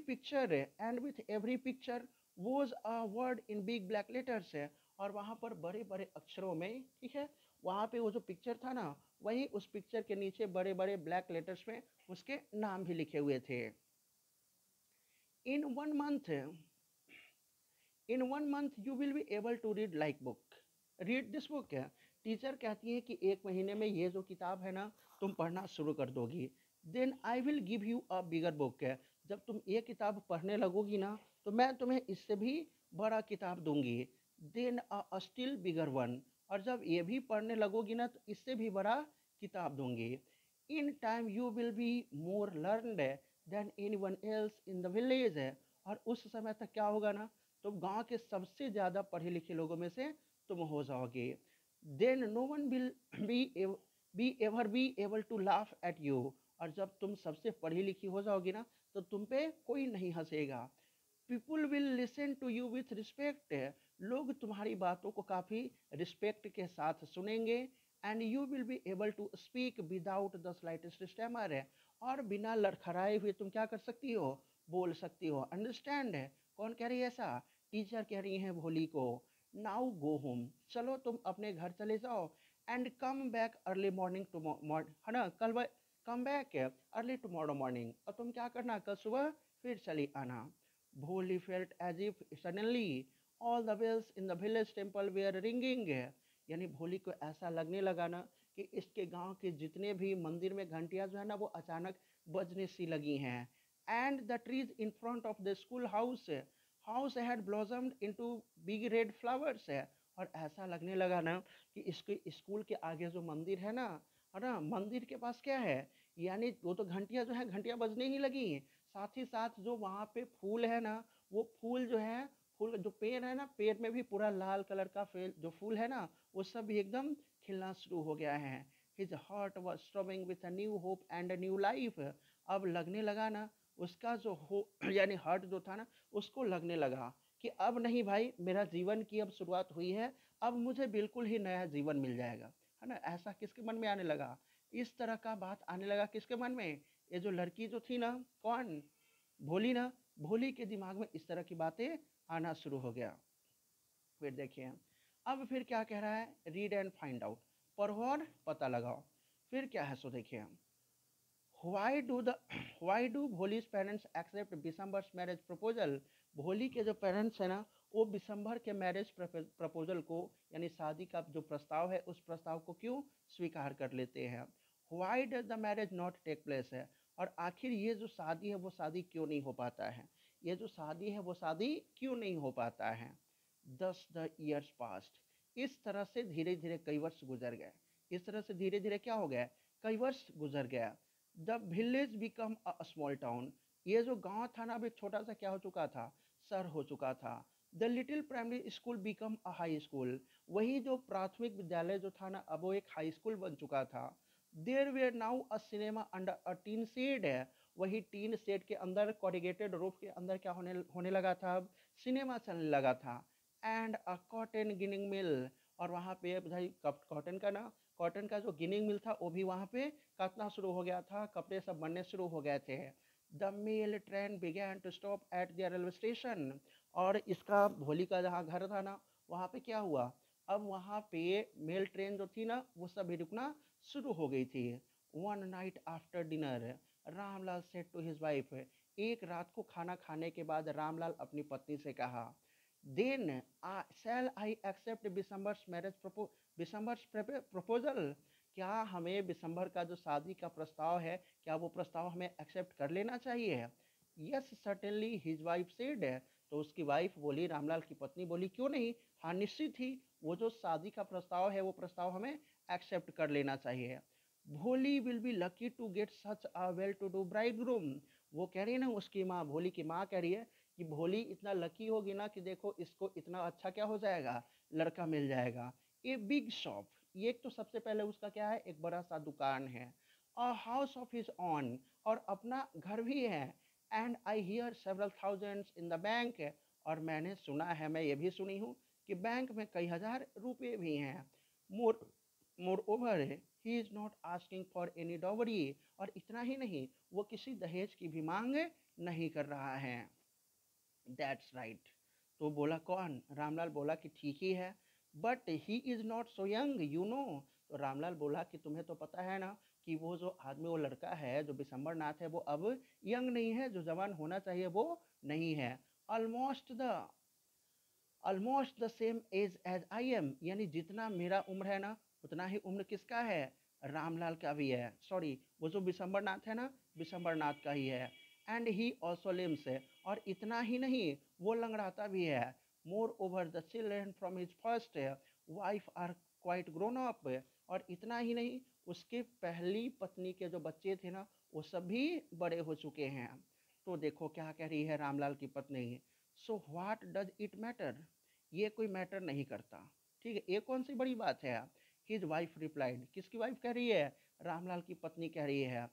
picture was a word in big black letters है। और वहाँ पर बड़े बड़े अक्षरों में, ठीक है, वहाँ पे वो जो पिक्चर था ना, वही उस पिक्चर के नीचे बड़े बड़े ब्लैक लेटर्स में उसके नाम भी लिखे हुए थे। In one month in one month you will be able to read this book. Teacher कहती है कि एक महीने में ये जो किताब है ना, तुम पढ़ना शुरू कर दोगी। Then I will give you a bigger book. जब तुम ये किताब पढ़ने लगोगी ना, तो मैं तुम्हें इससे भी बड़ा किताब दूंगी। Then a still bigger one. और जब ये भी पढ़ने लगोगी ना, तो इससे भी बड़ा किताब दूंगी। In time you will be more learned than anyone else in the village. और उस समय तक क्या होगा ना, तो गांव के सबसे ज़्यादा पढ़े लिखे लोगों में से तुम हो जाओगे। Then no one will be able to laugh at you. और जब तुम सबसे पढ़ी लिखी हो जाओगी ना, तो तुम पे कोई नहीं हंसेगा। People will listen to you with respect. लोग तुम्हारी बातों को काफ़ी रिस्पेक्ट के साथ सुनेंगे। And you will be able to speak without the slightest stammer. और बिना लड़खड़ाए हुए तुम क्या कर सकती हो? बोल सकती हो। अंडरस्टैंड है? कौन कह रही है ऐसा? टीचर कह रही हैं भोली को। नाउ गो होम, चलो तुम अपने घर चले जाओ। And come back early morning है ना, come back early tomorrow morning. और तुम क्या करना, कल सुबह फिर चली आना। Bholi felt as if suddenly all the bells in the village temple were ringing. यानी भोली को ऐसा लगने लगा ना कि इसके गांव के जितने भी मंदिर में घंटियां जो है ना, वो अचानक बजने सी लगी हैं। And the trees in front of the school house had blossomed into big red flowers है। और ऐसा लगने लगा ना कि इसके स्कूल के आगे जो मंदिर है ना, मंदिर के पास क्या है, यानी वो तो घंटियां जो है, घंटियां बजने ही लगी। साथ ही साथ जो वहाँ पे फूल है ना, वो फूल जो है, फूल जो पेड़ है ना, पेड़ में भी पूरा लाल कलर का जो फूल है ना, वो सब भी एकदम खिलना शुरू हो गया है। His heart was throbbing with a new hope and a new life. अब लगने लगा ना, उसका जो हो यानी हार्ट जो था ना, उसको लगने लगा कि अब नहीं भाई, मेरा जीवन की अब शुरुआत हुई है, अब मुझे बिल्कुल ही नया जीवन मिल जाएगा, है ना। ऐसा किसके मन में आने लगा? इस तरह का बात आने लगा किसके मन में? ये जो लड़की जो थी ना, कौन? भोली ना। भोली के दिमाग में इस तरह की बातें आना शुरू हो गया। फिर देखिए, अब फिर क्या कह रहा है? रीड एंड फाइंड आउट, पढ़ो और पता लगाओ। फिर क्या है, सो देखिए, Why do the why do Bholi's parents accept Bishamber's marriage proposal? Bholi के जो पेरेंट्स है ना, वो बिशंबर के मैरिज प्रपोजल को, यानी शादी का जो प्रस्ताव है, उस प्रस्ताव को क्यों स्वीकार कर लेते हैं? Why does the marriage not take place है? और आखिर ये जो शादी है वो शादी क्यों नहीं हो पाता है? ये जो शादी है वो शादी क्यों नहीं हो पाता है? Thus the years passed. इस तरह से धीरे धीरे कई वर्ष गुजर गए। इस तरह से धीरे धीरे क्या हो गया? कई वर्ष गुजर गया। The village become a small town. ये जो गांव था ना, अब एक छोटा सा क्या हो चुका था? शहर हो चुका था। The little primary school become a high school. वही जो प्राथमिक विद्यालय जो था ना, अब वो एक हाई स्कूल बन चुका था। There were now a cinema under a tin shed है। वही टीन शेड के अंदर, कॉरिगेटेड रूफ के अंदर क्या होने लगा था? अब सिनेमा चलने लगा था। एंड अ कॉटन गिनिंग मिल। और वहाँ पे भाई कॉटन का ना, कॉटन का जो गिनिंग मिल था वो भी वहाँ पे काटना शुरू हो गया था, कपड़े सब बनने शुरू हो गए थे। The mail train began to stop at the railway station. और इसका भोली का जहाँ घर था ना, वहाँ पे क्या हुआ? अब वहाँ पे मेल ट्रेन जो थी ना, वो सब भी रुकना शुरू हो गई थी। One night after dinner Ramlal said to his wife. एक रात को खाना खाने के बाद रामलाल अपनी पत्नी से कहा, then shall I accept Bishamber's marriage Bishamber's proposal? क्या हमें बिशंबर का जो शादी का प्रस्ताव है, क्या वो प्रस्ताव हमें एक्सेप्ट कर लेना चाहिए? Yes certainly his wife said. तो उसकी वाइफ बोली, रामलाल की पत्नी बोली, क्यों नहीं, हाँ निश्चित ही, वो जो शादी का प्रस्ताव है वो प्रस्ताव हमें एक्सेप्ट कर लेना चाहिए। Bholi will be lucky to get such a well to do bridegroom. वो कह रही है ना, उसकी माँ, भोली की माँ कह रही है कि भोली इतना लकी होगी ना कि देखो इसको इतना अच्छा क्या हो जाएगा, लड़का मिल जाएगा। ए बिग शॉप, ये तो सबसे पहले उसका क्या है, एक बड़ा सा दुकान है। A house of his on, और अपना घर भी है। And I hear several thousands in the bank. और मैंने सुना है, मैं ये भी सुनी हूँ कि बैंक में कई हजार रुपए भी हैं। More moreover he is not asking for any dowry. और इतना ही नहीं, वो किसी दहेज की भी मांग नहीं कर रहा है। That's right. तो बोला कौन? रामलाल बोला कि ठीक ही है। But he is not so young you know. तो रामलाल बोला कि तुम्हें तो पता है ना कि वो जो आदमी, वो लड़का है जो बिशंबर नाथ है, वो अब यंग नहीं है, जो जवान होना चाहिए वो नहीं है। Almost the almost the same age as I am. यानी जितना मेरा उम्र है ना, उतना ही उम्र किसका है? रामलाल का भी है। सॉरी, वो जो बिशंबर नाथ है ना, बिशंबर नाथ का ही है। एंड ही ऑल्सो लिम्स है। और इतना ही नहीं, वो लंगड़ाता भी है। Moreover the children from his first wife are quite grown up. और इतना ही नहीं, उसके पहली पत्नी के जो बच्चे थे ना, वो सभी बड़े हो चुके हैं। तो देखो क्या कह रही है रामलाल की पत्नी। So what does it matter? ये कोई मैटर नहीं करता। ठीक है, ये कौन सी बड़ी बात है? His wife replied. किसकी वाइफ कह रही है? रामलाल की पत्नी कह रही है।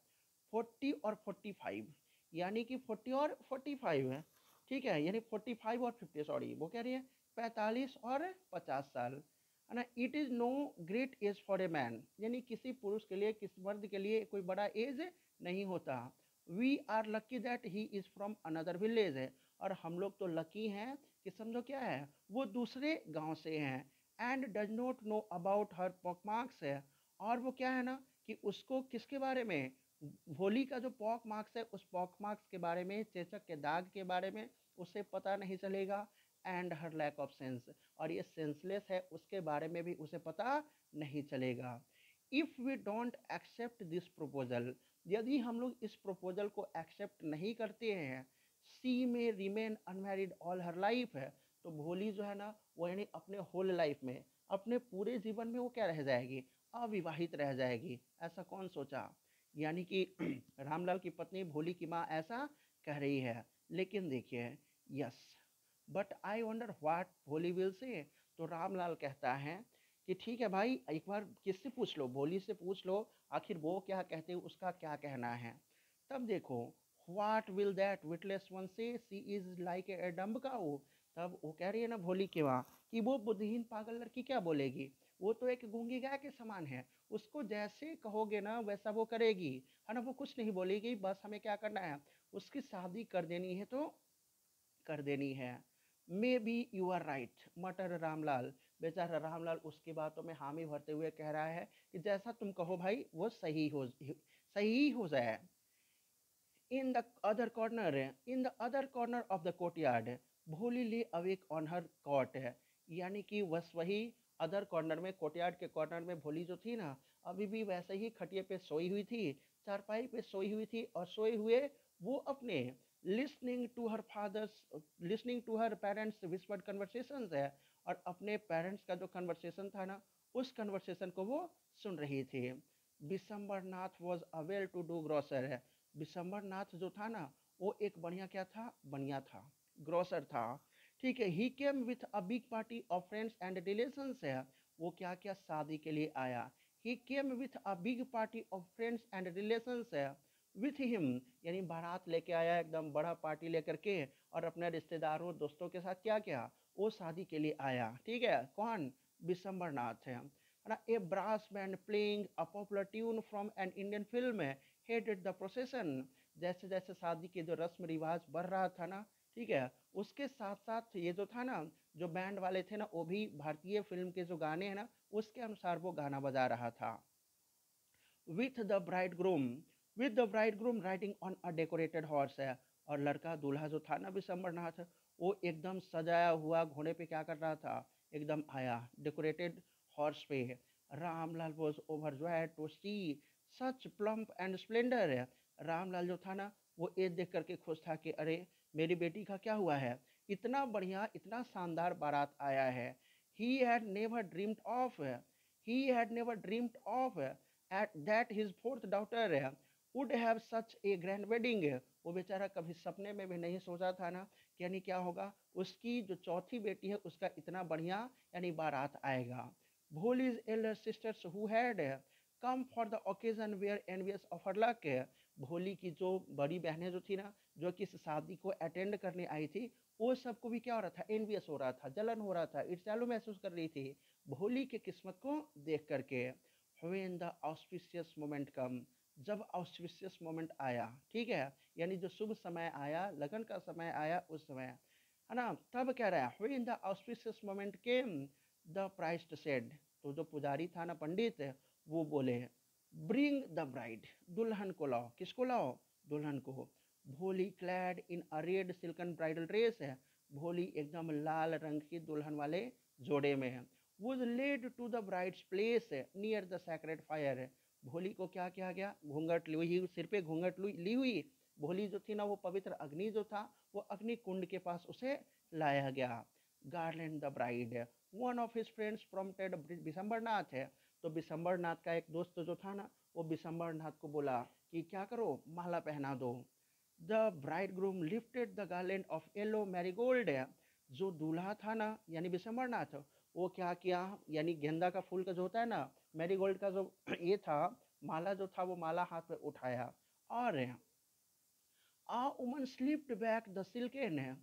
40 और 45, यानी कि 40 और 45 है। ठीक है, यानी 45 और 50, सॉरी, वो कह रही है 45 और 50 साल, है ना। It is no great age for a man. यानी किसी पुरुष के लिए, किसी मर्द के लिए कोई बड़ा एज नहीं होता। We are lucky that he is from another village है। और हम लोग तो लकी हैं कि समझो क्या है, वो दूसरे गांव से हैं। And does not know about her pock marks है। और वो क्या है ना, कि उसको किसके बारे में, भोली का जो पॉक मार्क्स है, उस पॉक मार्क्स के बारे में, चेचक के दाग के बारे में उसे पता नहीं चलेगा। And her lack of sense, और ये सेंसलेस है, उसके बारे में भी उसे पता नहीं चलेगा। If we don't accept this proposal, यदि हम लोग इस प्रपोजल को एक्सेप्ट नहीं करते हैं, सी में remain unmarried all her life है। तो भोली जो है ना, वो यानी अपने होल लाइफ में, अपने पूरे जीवन में वो क्या रह जाएगी? अविवाहित रह जाएगी। ऐसा कौन सोचा? यानी कि रामलाल की पत्नी भोली की माँ ऐसा कह रही है। लेकिन देखिए, yes, but I wonder what भोली विल से। तो रामलाल कहता है कि ठीक है भाई, एक बार किससे पूछ लो, भोली से पूछ लो, आखिर वो क्या कहते हैं, उसका क्या कहना है। तब देखो, what will that witless one से, सी इज लाइक ए डम्ब काऊ। तब वो कह रही है ना भोली की माँ, कि वो बुद्धिहीन पागल लड़की क्या बोलेगी, वो तो एक गूंगी गाय के समान है, उसको जैसे कहोगे ना वैसा वो करेगी, है ना, वो कुछ नहीं बोलेगी, बस हमें क्या करना है, उसकी शादी कर देनी है तो कर देनी है। Maybe you are right मटर रामलाल। बेचारा रामलाल उसकी बातों में हामी भरते हुए कह रहा है कि जैसा तुम कहो भाई, वो सही हो जाए। In the other corner, in the other corner of the courtyard, भोली lay awake on her cot है, यानी कि बस वही अदर कॉर्नर में, कोर्टयार्ड के कॉर्नर में भोली जो थी ना, अभी भी वैसे ही खटिए पे सोई हुई थी, चारपाई पे सोई हुई थी, और सोए हुए वो अपने listening to her fathers, listening to her parents whispered conversations है, और अपने पेरेंट्स का जो कन्वर्सेशन था ना, उस कन्वर्सेशन को वो सुन रही थी। Bishamber Nath was a well to do grocer है, बिशंबर नाथ जो था ना, वो एक बढ़िया क्या था, बनिया था, ग्रोसर था। ठीक है, he came with a big party of friends and relations है, वो क्या क्या शादी के लिए आया। He came with a big party of friends and relations है, विथ हिम, यानी बारात लेके आया एकदम बड़ा पार्टी लेकर के, और अपने रिश्तेदारों दोस्तों के साथ क्या क्या, वो शादी के लिए आया। ठीक है, कौन, बिशंबर नाथ है ना। A brass band playing a popular tune from an Indian film है, हेडेड द प्रोसेशन, जैसे जैसे शादी के जो रस्म रिवाज बढ़ रहा था ना, ठीक है, उसके साथ साथ ये जो था ना, जो बैंड वाले थे ना, वो भी भारतीय फिल्म के जो गाने हैं ना, उसके अनुसार वो गाना बजा रहा था। With the bride groom, with the bride groom riding on a decorated horse है, और लड़का दूल्हा जो था ना बिशंबर नाथ, वो एकदम सजाया हुआ घोड़े पे क्या कर रहा था, एकदम आया डेकोरेटेड हॉर्स पे। Ramlal was overjoyed to see such plump and splendour है, रामलाल जो था ना, वो ये देख करके खुश था कि अरे मेरी बेटी का क्या हुआ है, इतना बढ़िया इतना शानदार बारात आया है। He had never dreamed of, he had never dreamed of at that his fourth daughter would have such a grand wedding। वो बेचारा कभी सपने में भी नहीं सोचा था ना कि यानी क्या होगा, उसकी जो चौथी बेटी है उसका इतना बढ़िया यानी बारात आएगा। Bholi's elder sisters who had come for the occasion were envious of her luck। भोली की जो बड़ी बहनें जो थी ना, जो कि इस शादी को अटेंड करने आई थी, वो सबको भी क्या हो रहा था, एनवियस हो रहा था, जलन हो रहा था, ईर्ष्यालु महसूस कर रही थी भोली के किस्मत को देख करके। When the auspicious moment come, जब auspicious moment आया, ठीक है, यानी जो शुभ समय आया, लगन का समय आया, उस समय है ना, तब कह रहा है when the auspicious moment came, the priest said, तो जो पुजारी था ना, पंडित, वो बोले ब्रिंग द ब्राइड, दुल्हन को लाओ, किसको लाओ, दुल्हन को। भोली क्लैड इन अ रेड सिल्कन ब्राइडल ड्रेस है, भोली एकदम लाल रंग की दुल्हन वाले जोड़े में है। was led to the bride's place near the sacred fire है, भोली को क्या किया गया, घूंघट ली हुई, सिर पे घूंघट ली हुई भोली जो थी ना, वो पवित्र अग्नि जो था, वो अग्नि कुंड के पास उसे लाया गया। Garland the bride, one of his friends prompted Bishamber Nath है, तो बिशंबर नाथ का एक दोस्त जो था ना, वो बिशंबर नाथ को बोला कि क्या करो, माला पहना दो। The bride groom lifted the garland of yellow marigold है, जो दूल्हा था ना यानी बिशंबर नाथ, वो क्या किया, यानी गेंदा का फूल का जो होता है ना, मैरीगोल्ड का जो ये था, माला जो था, वो माला हाथ में उठाया, और a woman slipped back the silken है,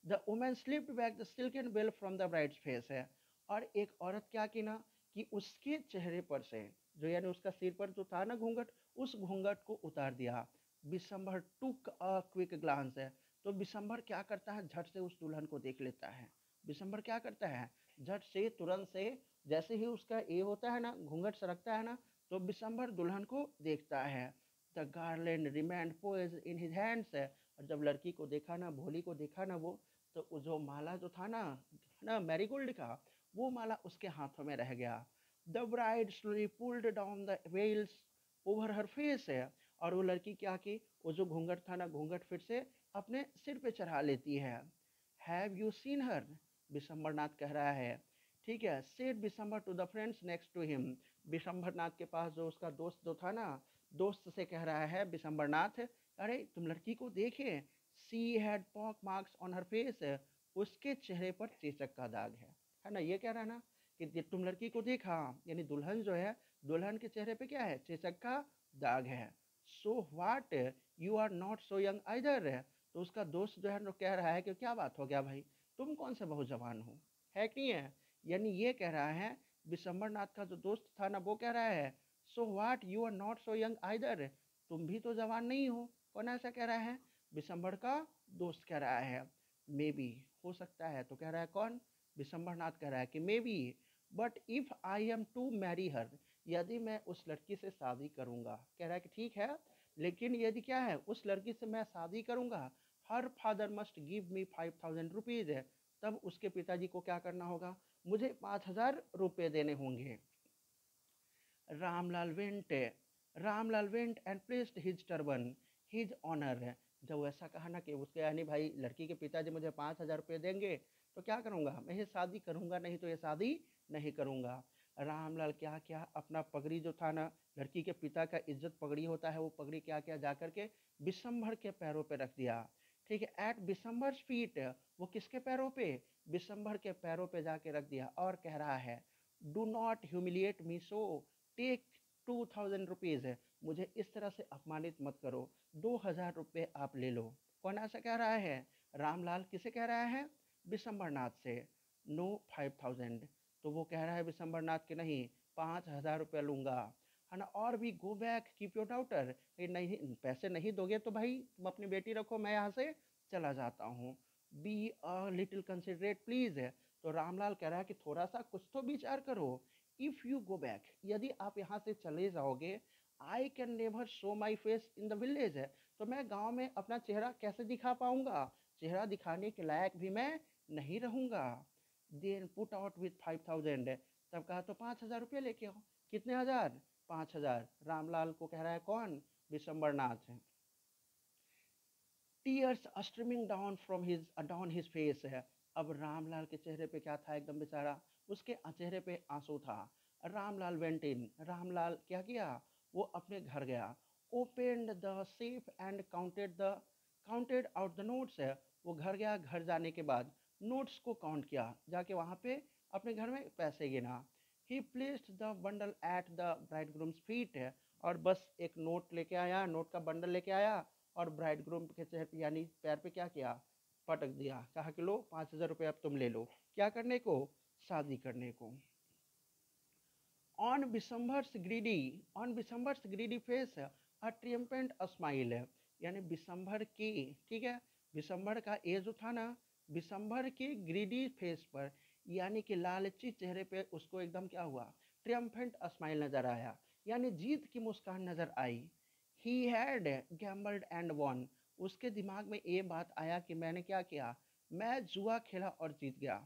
the woman slipped back the silken veil from the bride's face है, और एक औरत क्या की ना, कि उसके चेहरे पर से, जो यानी उसका सिर पर जो था ना घूंघट, उस घूंघट को उतार दिया। बिशंबर टुक अ क्विक ग्लांस है, तो बिशंबर क्या करता है, झट से उस दुल्हन को देख लेता है। बिशंबर क्या करता है, झट से तुरंत से, जैसे ही उसका ये होता है ना, घूंघट सरकता है ना, तो बिशंबर दुल्हन को देखता है। The garland remained पोइज in his hands है, और जब लड़की को देखा ना, भोली को देखा ना, वो तो जो माला जो था ना मैरीगोल्ड का, वो माला उसके हाथों में रह गया। The bride slowly pulled down the veils over her face है, और वो लड़की क्या की, वो जो घूंघट था ना, घूंघट फिर से अपने सिर पे चढ़ा लेती है। Have you seen her, Bishamber Nath कह रहा है, ठीक है, said Bishamber to the friends next to him, Bishamber Nath के पास जो उसका दोस्त जो था ना, दोस्त से कह रहा है बिशंबर नाथ, अरे तुम लड़की को देखे, she had pock marks on her face, उसके चेहरे पर चेचक का दाग है ना, ये कह रहा है ना कि तुम लड़की को देखा, यानी दुल्हन जो है, दुल्हन के चेहरे पे क्या है, चेचक का दाग है। So what, you are not so young either है, तो उसका दोस्त जो है ना कह रहा है कि क्या बात हो गया भाई, तुम कौन से बहुत जवान हो, है कि नहीं है, यानी ये कह रहा है, बिशंबर नाथ का जो दोस्त था ना, वो कह रहा है so what you are not so young either, तुम भी तो जवान नहीं हो। कौन ऐसा कह रहा है, बिशंबर का दोस्त कह रहा है। मे बी, हो सकता है, तो कह रहा है कौन, बिशंबर नाथ कह रहा है कि maybe, but if I am to marry her, यदि मैं उस लड़की से शादी करूँगा, कह रहा है कि ठीक है, लेकिन यदि क्या है, उस लड़की से मैं शादी करूँगा, her father must give me 5000 rupees है, तब उसके पिताजी को क्या करना होगा, मुझे 5000 रुपये देने होंगे। Ramlal went Ramlal went and placed his turban his honour. जब ऐसा कहा ना कि उसके यानी भाई लड़की के पिताजी मुझे 5000 रुपये देंगे तो क्या करूँगा, मैं ये शादी करूँगा, नहीं तो ये शादी नहीं करूँगा। रामलाल क्या क्या अपना पगड़ी जो था ना, लड़की के पिता का इज्जत पगड़ी होता है, वो पगड़ी क्या क्या जा करके बिशंभर के पैरों पे रख दिया। ठीक है, एट बिशंभर फीट, वो किसके पैरों पे, बिशंभर के पैरों पे जाके रख दिया और कह रहा है, do not humiliate me so, take 2000 rupees है, मुझे इस तरह से अपमानित मत करो, 2000 रुपये आप ले लो। कौन ऐसा कह रहा है, रामलाल किसे कह रहा है, विशंबरनाथ से। नो 5000, तो वो कह रहा है विशंबरनाथ के नहीं, 5000 रुपये लूंगा, है ना। और भी go back keep your daughter, नहीं पैसे नहीं दोगे तो भाई तुम अपनी बेटी रखो, मैं यहाँ से चला जाता हूँ। Be a little considerate please है, तो रामलाल कह रहा है कि थोड़ा सा कुछ तो विचार करो। इफ यू गो बैक, यदि आप यहाँ से चले जाओगे, I can never show my face in the village है, तो मैं गांव में अपना चेहरा कैसे दिखा पाऊंगा, चेहरा दिखाने के लायक भी मैं नहीं रहूंगा। देन पुट आउट विथ 5000, तब कहा तो 5000 रुपये लेके आओ। कितने हजार, 5000। रामलाल को कह रहा है कौन, विशंबरनाथ है। Tears streaming down his face है। अब रामलाल के चेहरे पे क्या था, एकदम बेचारा, उसके चेहरे पे आंसू था। रामलाल वेंट इन, रामलाल क्या किया, वो अपने घर गया। Opened the safe and counted out the notes है, वो घर गया, घर जाने के बाद नोट्स को काउंट किया, जाके वहाँ पे अपने घर में पैसे गिना। He placed the bundle at the bridegroom's feet है, और बस एक नोट लेके आया, नोट का बंडल लेके आया और ब्राइड ग्रूम के चेहरे पे यानी पैर पे क्या किया, पटक दिया, कहा कि लो 5000 रुपये अब तुम ले लो, क्या करने को, शादी करने को। On Bishambhar's greedy face a triumphant smile, यानी बिशंभर की, ठीक है, बिशंभर का ये जो था ना, बिशंभर के ग्रीडी फेस पर, यानी कि लालची चेहरे पे उसको एकदम क्या हुआ, ट्रियम्पेंट स्माइल नजर आया, यानी जीत की मुस्कान नजर आई। He had gambled and won, उसके दिमाग में ये बात आया कि मैंने क्या किया, मैं जुआ खेला और जीत गया।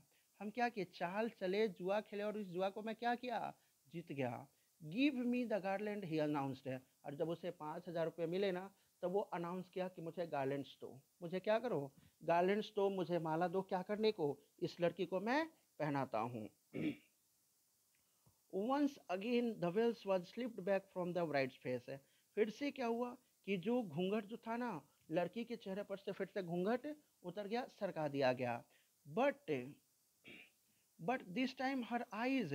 हम क्या किए, चाल चले, जुआ खेले और इस जुआ को मैं क्या किया, जीत गया। Give me the garland he announced है, और जब उसे 5000 रुपये मिले ना, तब वो अनाउंस किया कि मुझे गार्लैंड्स दो, मुझे क्या करो, गार्लैंड्स दो, मुझे माला दो, क्या करने को, इस लड़की को मैं पहनाता हूँ। Once again the veils was slipped back from the bride's face है, फिर से क्या हुआ कि जो घूंघट जो था ना, लड़की के चेहरे पर से फिर से घूंघट उतर गया, सरका दिया गया। But but this time her eyes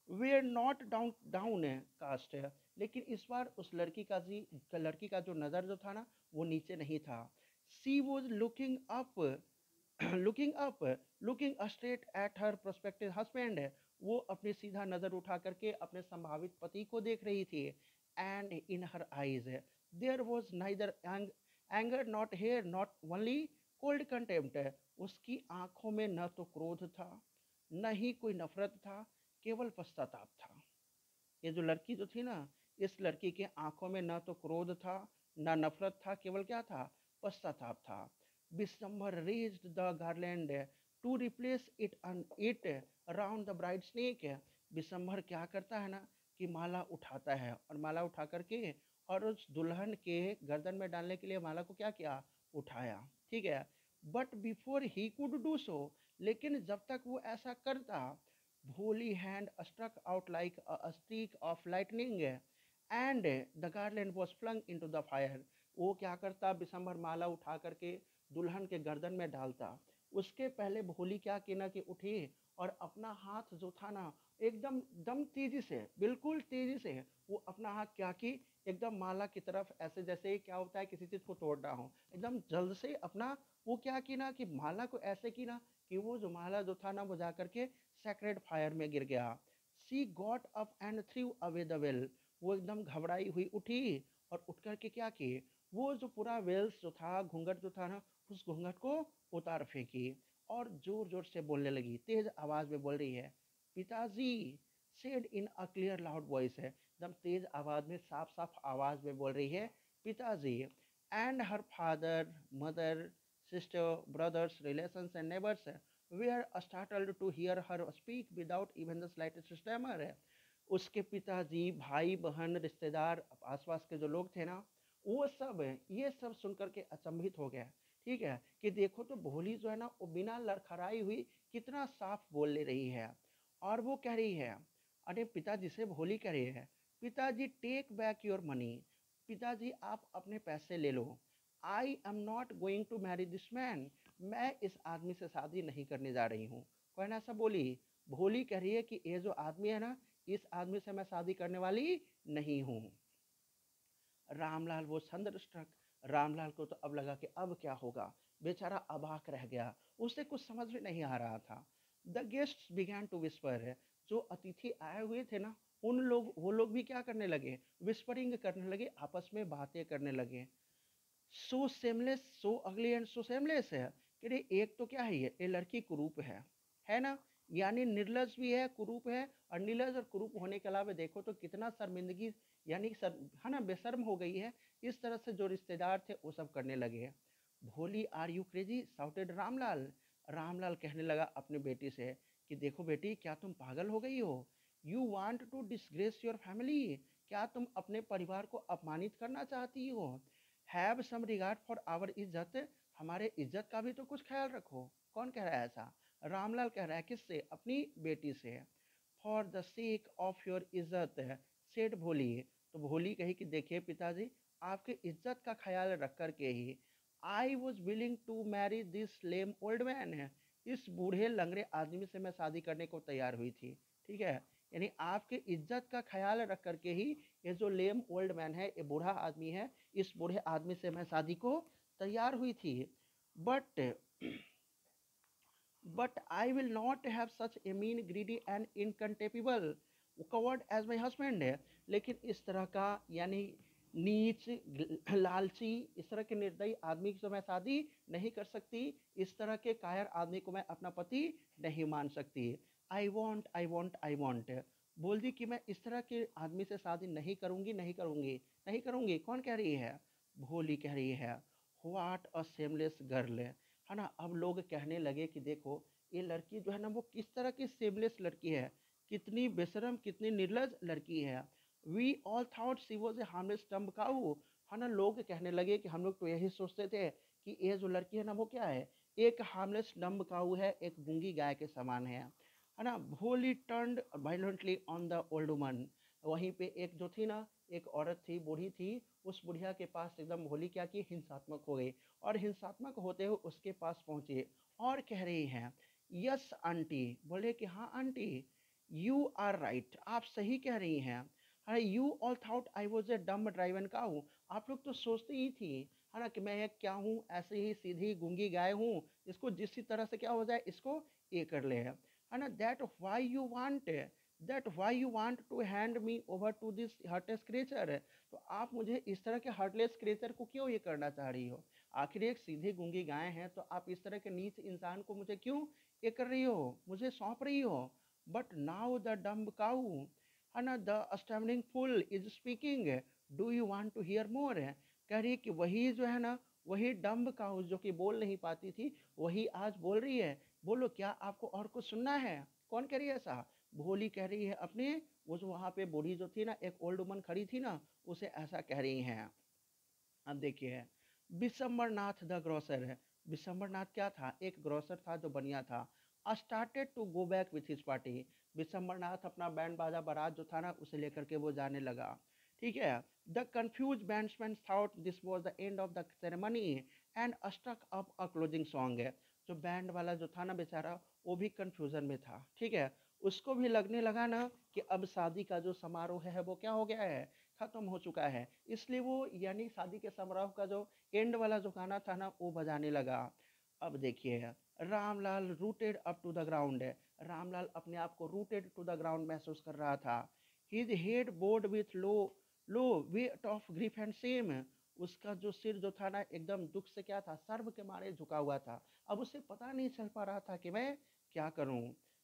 were not downcast है, लेकिन इस बार उस लड़की का जो नज़र जो था ना, वो नीचे नहीं था। She was looking up looking straight at her prospective husband है, वो अपनी सीधा नज़र उठा करके अपने संभावित पति को देख रही थी। And in her eyes there was neither anger not hair not only cold contempt है, उसकी आंखों में न तो क्रोध था, न ही कोई नफरत था, केवल पश्चाताप था। ये जो लड़की जो थी ना, इस लड़की के आंखों में न तो क्रोध था, न नफरत था, केवल क्या था, पश्चाताप था। Bishamber raised the garland to replace it around the bride snake. Bishamber क्या करता है ना, कि माला उठाता है, और माला उठा करके और उस दुल्हन के गर्दन में डालने के लिए माला को क्या किया, उठाया, ठीक है। But before he could do so, लेकिन जब तक वो ऐसा करता, holy hand struck out like a streak of lightning and the garland was flung into the fire. वो क्या करता, बिशंबर माला उठा करके दुल्हन के गर्दन में डालता, उसके पहले भोली क्या की ना कि उठी और अपना हाथ जो था ना, एकदम दम तेजी से, बिल्कुल तेजी से वो अपना हाथ क्या की, एकदम माला की तरफ, ऐसे जैसे क्या होता है किसी चीज को तोड़ना हो, एकदम जल्द से अपना वो क्या की ना कि माला को ऐसे की ना कि वो जो माला जो था ना, वो जा करके सेक्रेड फायर में गिर गया। She got up and threw away the veil, वो एकदम घबराई हुई उठी और उठ करके क्या की, वो जो पूरा वेल्स जो था, घूंघट जो था ना, उस घूंघट को उतार फेंकी और जोर जोर से बोलने लगी, तेज आवाज में बोल रही है, पिताजी said in a clear loud voice है, एकदम तेज आवाज में, साफ साफ आवाज में बोल रही है, पिताजी। And her father, mother, sister, brothers, relations and neighbors were startled to hear her speak without even the slightest stammer। उसके पिताजी, भाई बहन, रिश्तेदार, आसपास के जो लोग थे ना, वो सब ये सब सुनकर के अचंभित हो गया। ठीक है, कि देखो तो भोली जो है ना, वो बिना लड़खड़ाई हुई कितना साफ बोल ले रही है। और वो कह रही है, अरे पिताजी से भोली कह रही है, पिताजी टेक बैक योर मनी, पिताजी आप अपने पैसे ले लो। I am not going to marry this man, मैं इस आदमी से शादी नहीं करने जा रही हूँ। कौन ऐसा बोली? भोली कह रही है कि ये जो आदमी है ना, इस आदमी से मैं शादी करने वाली नहीं हूँ। रामलाल वो थंडरस्ट्रक, रामलाल को तो अब लगा कि अब क्या होगा, बेचारा अबाक रह गया, उसे कुछ समझ में नहीं आ रहा था। The guests began to whisper, जो अतिथि आए हुए थे ना, उन लोग वो लोग भी क्या करने लगे, विस्परिंग करने लगे, आपस में बातें करने लगे। सो सेमलेस, सो अगली एंड सो सेमलेस है कि रे एक तो क्या है, ये लड़की कुरूप है ना, यानी निर्लज भी है, कुरूप है। और निर्लज और कुरूप होने के अलावा देखो तो कितना शर्मिंदगी, यानी सर है ना, बेशर्म हो गई है। इस तरह से जो रिश्तेदार थे वो सब करने लगे। Bholi are you crazy shouted Ramlal, Ramlal कहने लगा अपने बेटी से कि देखो बेटी, क्या तुम पागल हो गई हो? You want to disgrace your family, क्या तुम अपने परिवार को अपमानित करना चाहती हो? Have some regard for our izzat, हमारे इज्जत का भी तो कुछ ख्याल रखो। कौन कह रहा है ऐसा? रामलाल कह रहा है, किससे? अपनी बेटी से। For the sake of your इज्जत सेठ भोली, तो भोली कही कि देखिए पिताजी, आपके इज्जत का ख्याल रख कर के ही I was willing to marry this lame old man है, इस बूढ़े लंगड़े आदमी से मैं शादी करने को तैयार हुई थी। ठीक है, यानी आपके इज्जत का ख्याल रख करके ही ये जो लेम ओल्ड मैन है, ये बूढ़ा आदमी है, इस बूढ़े आदमी से मैं शादी को तैयार हुई थी। But I will not have such a mean, greedy and incontemptible coward as my husband है। लेकिन इस तरह का यानी नीच, लालची, इस तरह के निर्दयी आदमी से मैं शादी नहीं कर सकती, इस तरह के कायर आदमी को मैं अपना पति नहीं मान सकती। आई वॉन्ट बोल दी कि मैं इस तरह के आदमी से शादी नहीं करूंगी, नहीं करूंगी, नहीं करूंगी। कौन कह रही है? भोली कह रही है। व्हाट अ सेमलेस गर्ल है ना। अब लोग कहने लगे कि देखो ये लड़की जो है ना, वो किस तरह की सेमलेस लड़की है, कितनी बेशरम, कितनी निर्लज लड़की है। We all thought she was a harmless dumb cow, है ना। लोग कहने लगे कि हम लोग तो यही सोचते थे कि ये जो लड़की है ना, वो क्या है, एक हार्मलेस डम्ब काऊ है, एक गूंगी गाय के समान है ना। भोली turned violently on the old woman, वहीं पे एक जो थी ना, एक औरत थी, बूढ़ी थी, उस बुढ़िया के पास एकदम भोली क्या की, हिंसात्मक हो गई। और हिंसात्मक होते हुए उसके पास पहुंचे और कह रही हैं, यस आंटी, बोले कि हाँ आंटी, यू आर राइट, आप सही कह रही हैं। है you all thought I was a डम ड्राइवन काऊ, आप लोग तो सोचती ही थी, है ना, कि मैं एक क्या हूँ, ऐसे ही सीधी गूंगी गाय हूँ, इसको जिस तरह से क्या हो जाए, इसको ये कर ले, है ना। That why you want to hand me over to this heartless creature, तो आप मुझे इस तरह के हार्टलेस क्रिएचर को क्यों ये करना चाह रही हो? आखिर एक सीधी गूंगी गाय है, तो आप इस तरह के नीच इंसान को मुझे क्यों ये कर रही हो, मुझे सौंप रही हो? But now the dumb cow, है ना, the astounding fool is speaking, do you want to hear more, कह रही है कि वही जो है ना, वही डम्ब काऊ जो कि बोल नहीं पाती थी, वही आज बोल रही है। बोलो, क्या आपको और कुछ सुनना है? कौन कह रही है ऐसा? भोली कह रही है अपने, वो जो वहाँ पे बूढ़ी जो थी ना, एक ओल्ड वुमन खड़ी थी ना, उसे ऐसा कह रही हैं। अब देखिए, विशंबरनाथ द ग्रोसर है। विशंबरनाथ क्या था? एक ग्रोसर था जो बनिया था। Started to go back with his party, Vishambarnath अपना बैंड बाजा बारात जो था ना, उसे लेकर के वो जाने लगा। ठीक है, the confused bandsman thought this was the end of the ceremony and struck up a closing song है। जो बैंड वाला जो था ना बेचारा, वो भी कंफ्यूजन में था। ठीक है, उसको भी लगने लगा ना कि अब शादी का जो समारोह है वो क्या हो गया है, खत्म हो चुका है। इसलिए वो यानी शादी के समारोह का जो एंड वाला जो गाना था ना, वो बजाने लगा। अब देखिए, Ramlal rooted up to the ground है। रामलाल अपने आप को रूटेड टू द ग्राउंड महसूस कर रहा था। His head board with low low weight of grief and same, उसका जो सिर जो था ना, एकदम दुख से क्या था, सर्व के मारे झुका हुआ था। अब उसे पता नहीं चल पा रहा था कि मैं क्या करूं।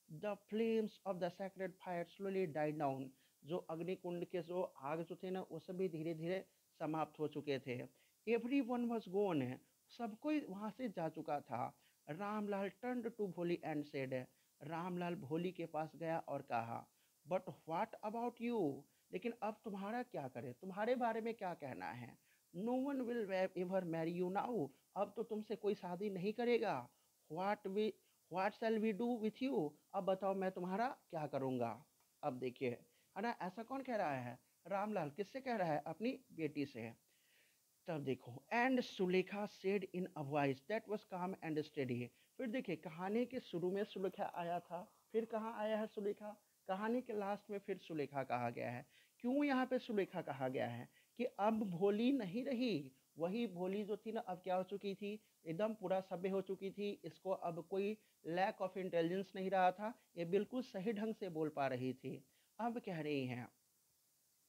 The flames of the sacred fire slowly died down. जो अग्निकुंड के जो आग जो थे ना वो सभी धीरे धीरे समाप्त हो चुके थे। एवरी वन वॉज गोन है, सब कोई वहां से जा चुका था। रामलाल टर्न टू भोली एंड सेड, रामलाल भोली के पास गया और कहा, बट व्हाट अबाउट यू, लेकिन अब तुम्हारा क्या करे, तुम्हारे बारे में क्या कहना है। No one will ever marry you now, अब तो तुमसे कोई शादी नहीं करेगा। What shall we do with you, अब बताओ मैं तुम्हारा क्या करूँगा। अब देखिए है ना, ऐसा कौन कह रहा है, रामलाल किससे कह रहा है, अपनी बेटी से। तब देखो, and Sulekha said in a voice that was काम एंड स्टेडी। फिर देखिए कहानी के शुरू में सुलेखा आया था, फिर कहाँ आया है सुलेखा, कहानी के लास्ट में फिर सुलेखा कहा गया है। क्यों यहाँ पे सुलेखा कहा गया है कि अब भोली नहीं रही, वही भोली जो थी ना अब क्या हो चुकी थी, एकदम पूरा सभ्य हो चुकी थी। इसको अब कोई लैक ऑफ इंटेलिजेंस नहीं रहा था, ये बिल्कुल सही ढंग से बोल पा रही थी। अब कह रही हैं,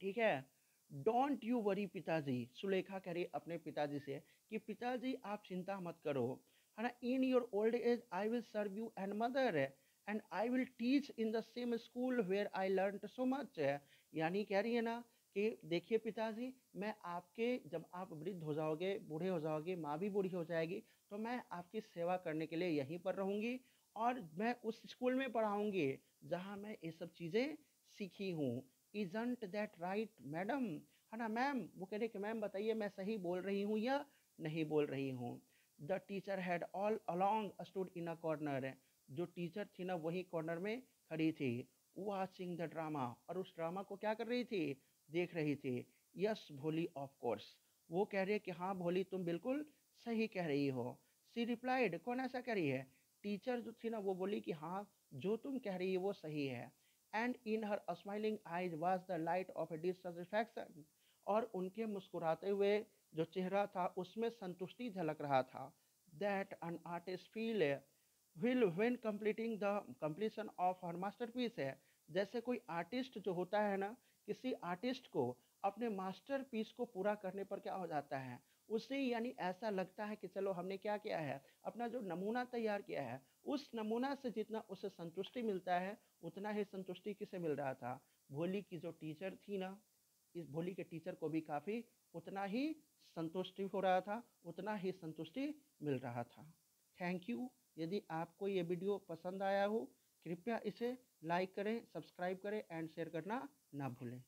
ठीक है, डोंट यू वरी पिताजी, सुलेखा कह रही अपने पिताजी से कि पिताजी आप चिंता मत करो, है ना, in your old age I will serve you and mother and I will teach in the same school where I learn so much. यानी कह रही है ना कि देखिए पिताजी, मैं आपके जब आप वृद्ध हो जाओगे, बूढ़े हो जाओगे, माँ भी बूढ़ी हो जाएगी, तो मैं आपकी सेवा करने के लिए यहीं पर रहूँगी और मैं उस स्कूल में पढ़ाऊँगी जहाँ मैं ये सब चीज़ें सीखी हूँ। इजंट दैट राइट मैडम, है ना मैम, वो कह रहे कि मैम बताइए मैं सही बोल रही हूँ या नहीं बोल रही हूँ। The teacher had all along stood in a corner, जो टीचर थी ना वही कॉर्नर में खड़ी थी, वाचिंग द ड्रामा, और उस ड्रामा को क्या कर रही थी, देख रही थी। यस भोली ऑफ कोर्स, वो कह रही है कि हाँ भोली तुम बिल्कुल सही कह रही हो। सी रिप्लाइड, कौन ऐसा कह रही है, टीचर जो थी ना वो बोली कि हाँ जो तुम कह रही है वो सही है। And in her smiling ice was the light of A dissatisfaction, और उनके मुस्कुराते हुए जो चेहरा था उसमें संतुष्टि झलक रहा था। That an artist feel will when completing the completion of her masterpiece है। जैसे कोई आर्टिस्ट जो होता है ना, किसी आर्टिस्ट को अपने मास्टरपीस को पूरा करने पर क्या हो जाता है, उसे यानी ऐसा लगता है कि चलो हमने क्या किया है, अपना जो नमूना तैयार किया है, उस नमूना से जितना उसे संतुष्टि मिलता है उतना ही संतुष्टि किसे मिल रहा था, भोली की जो टीचर थी ना, इस भोली के टीचर को भी काफ़ी उतना ही संतुष्टि हो रहा था, उतना ही संतुष्टि मिल रहा था। Thank you. यदि आपको ये वीडियो पसंद आया हो कृपया इसे लाइक करें, सब्सक्राइब करें एंड शेयर करना ना भूलें।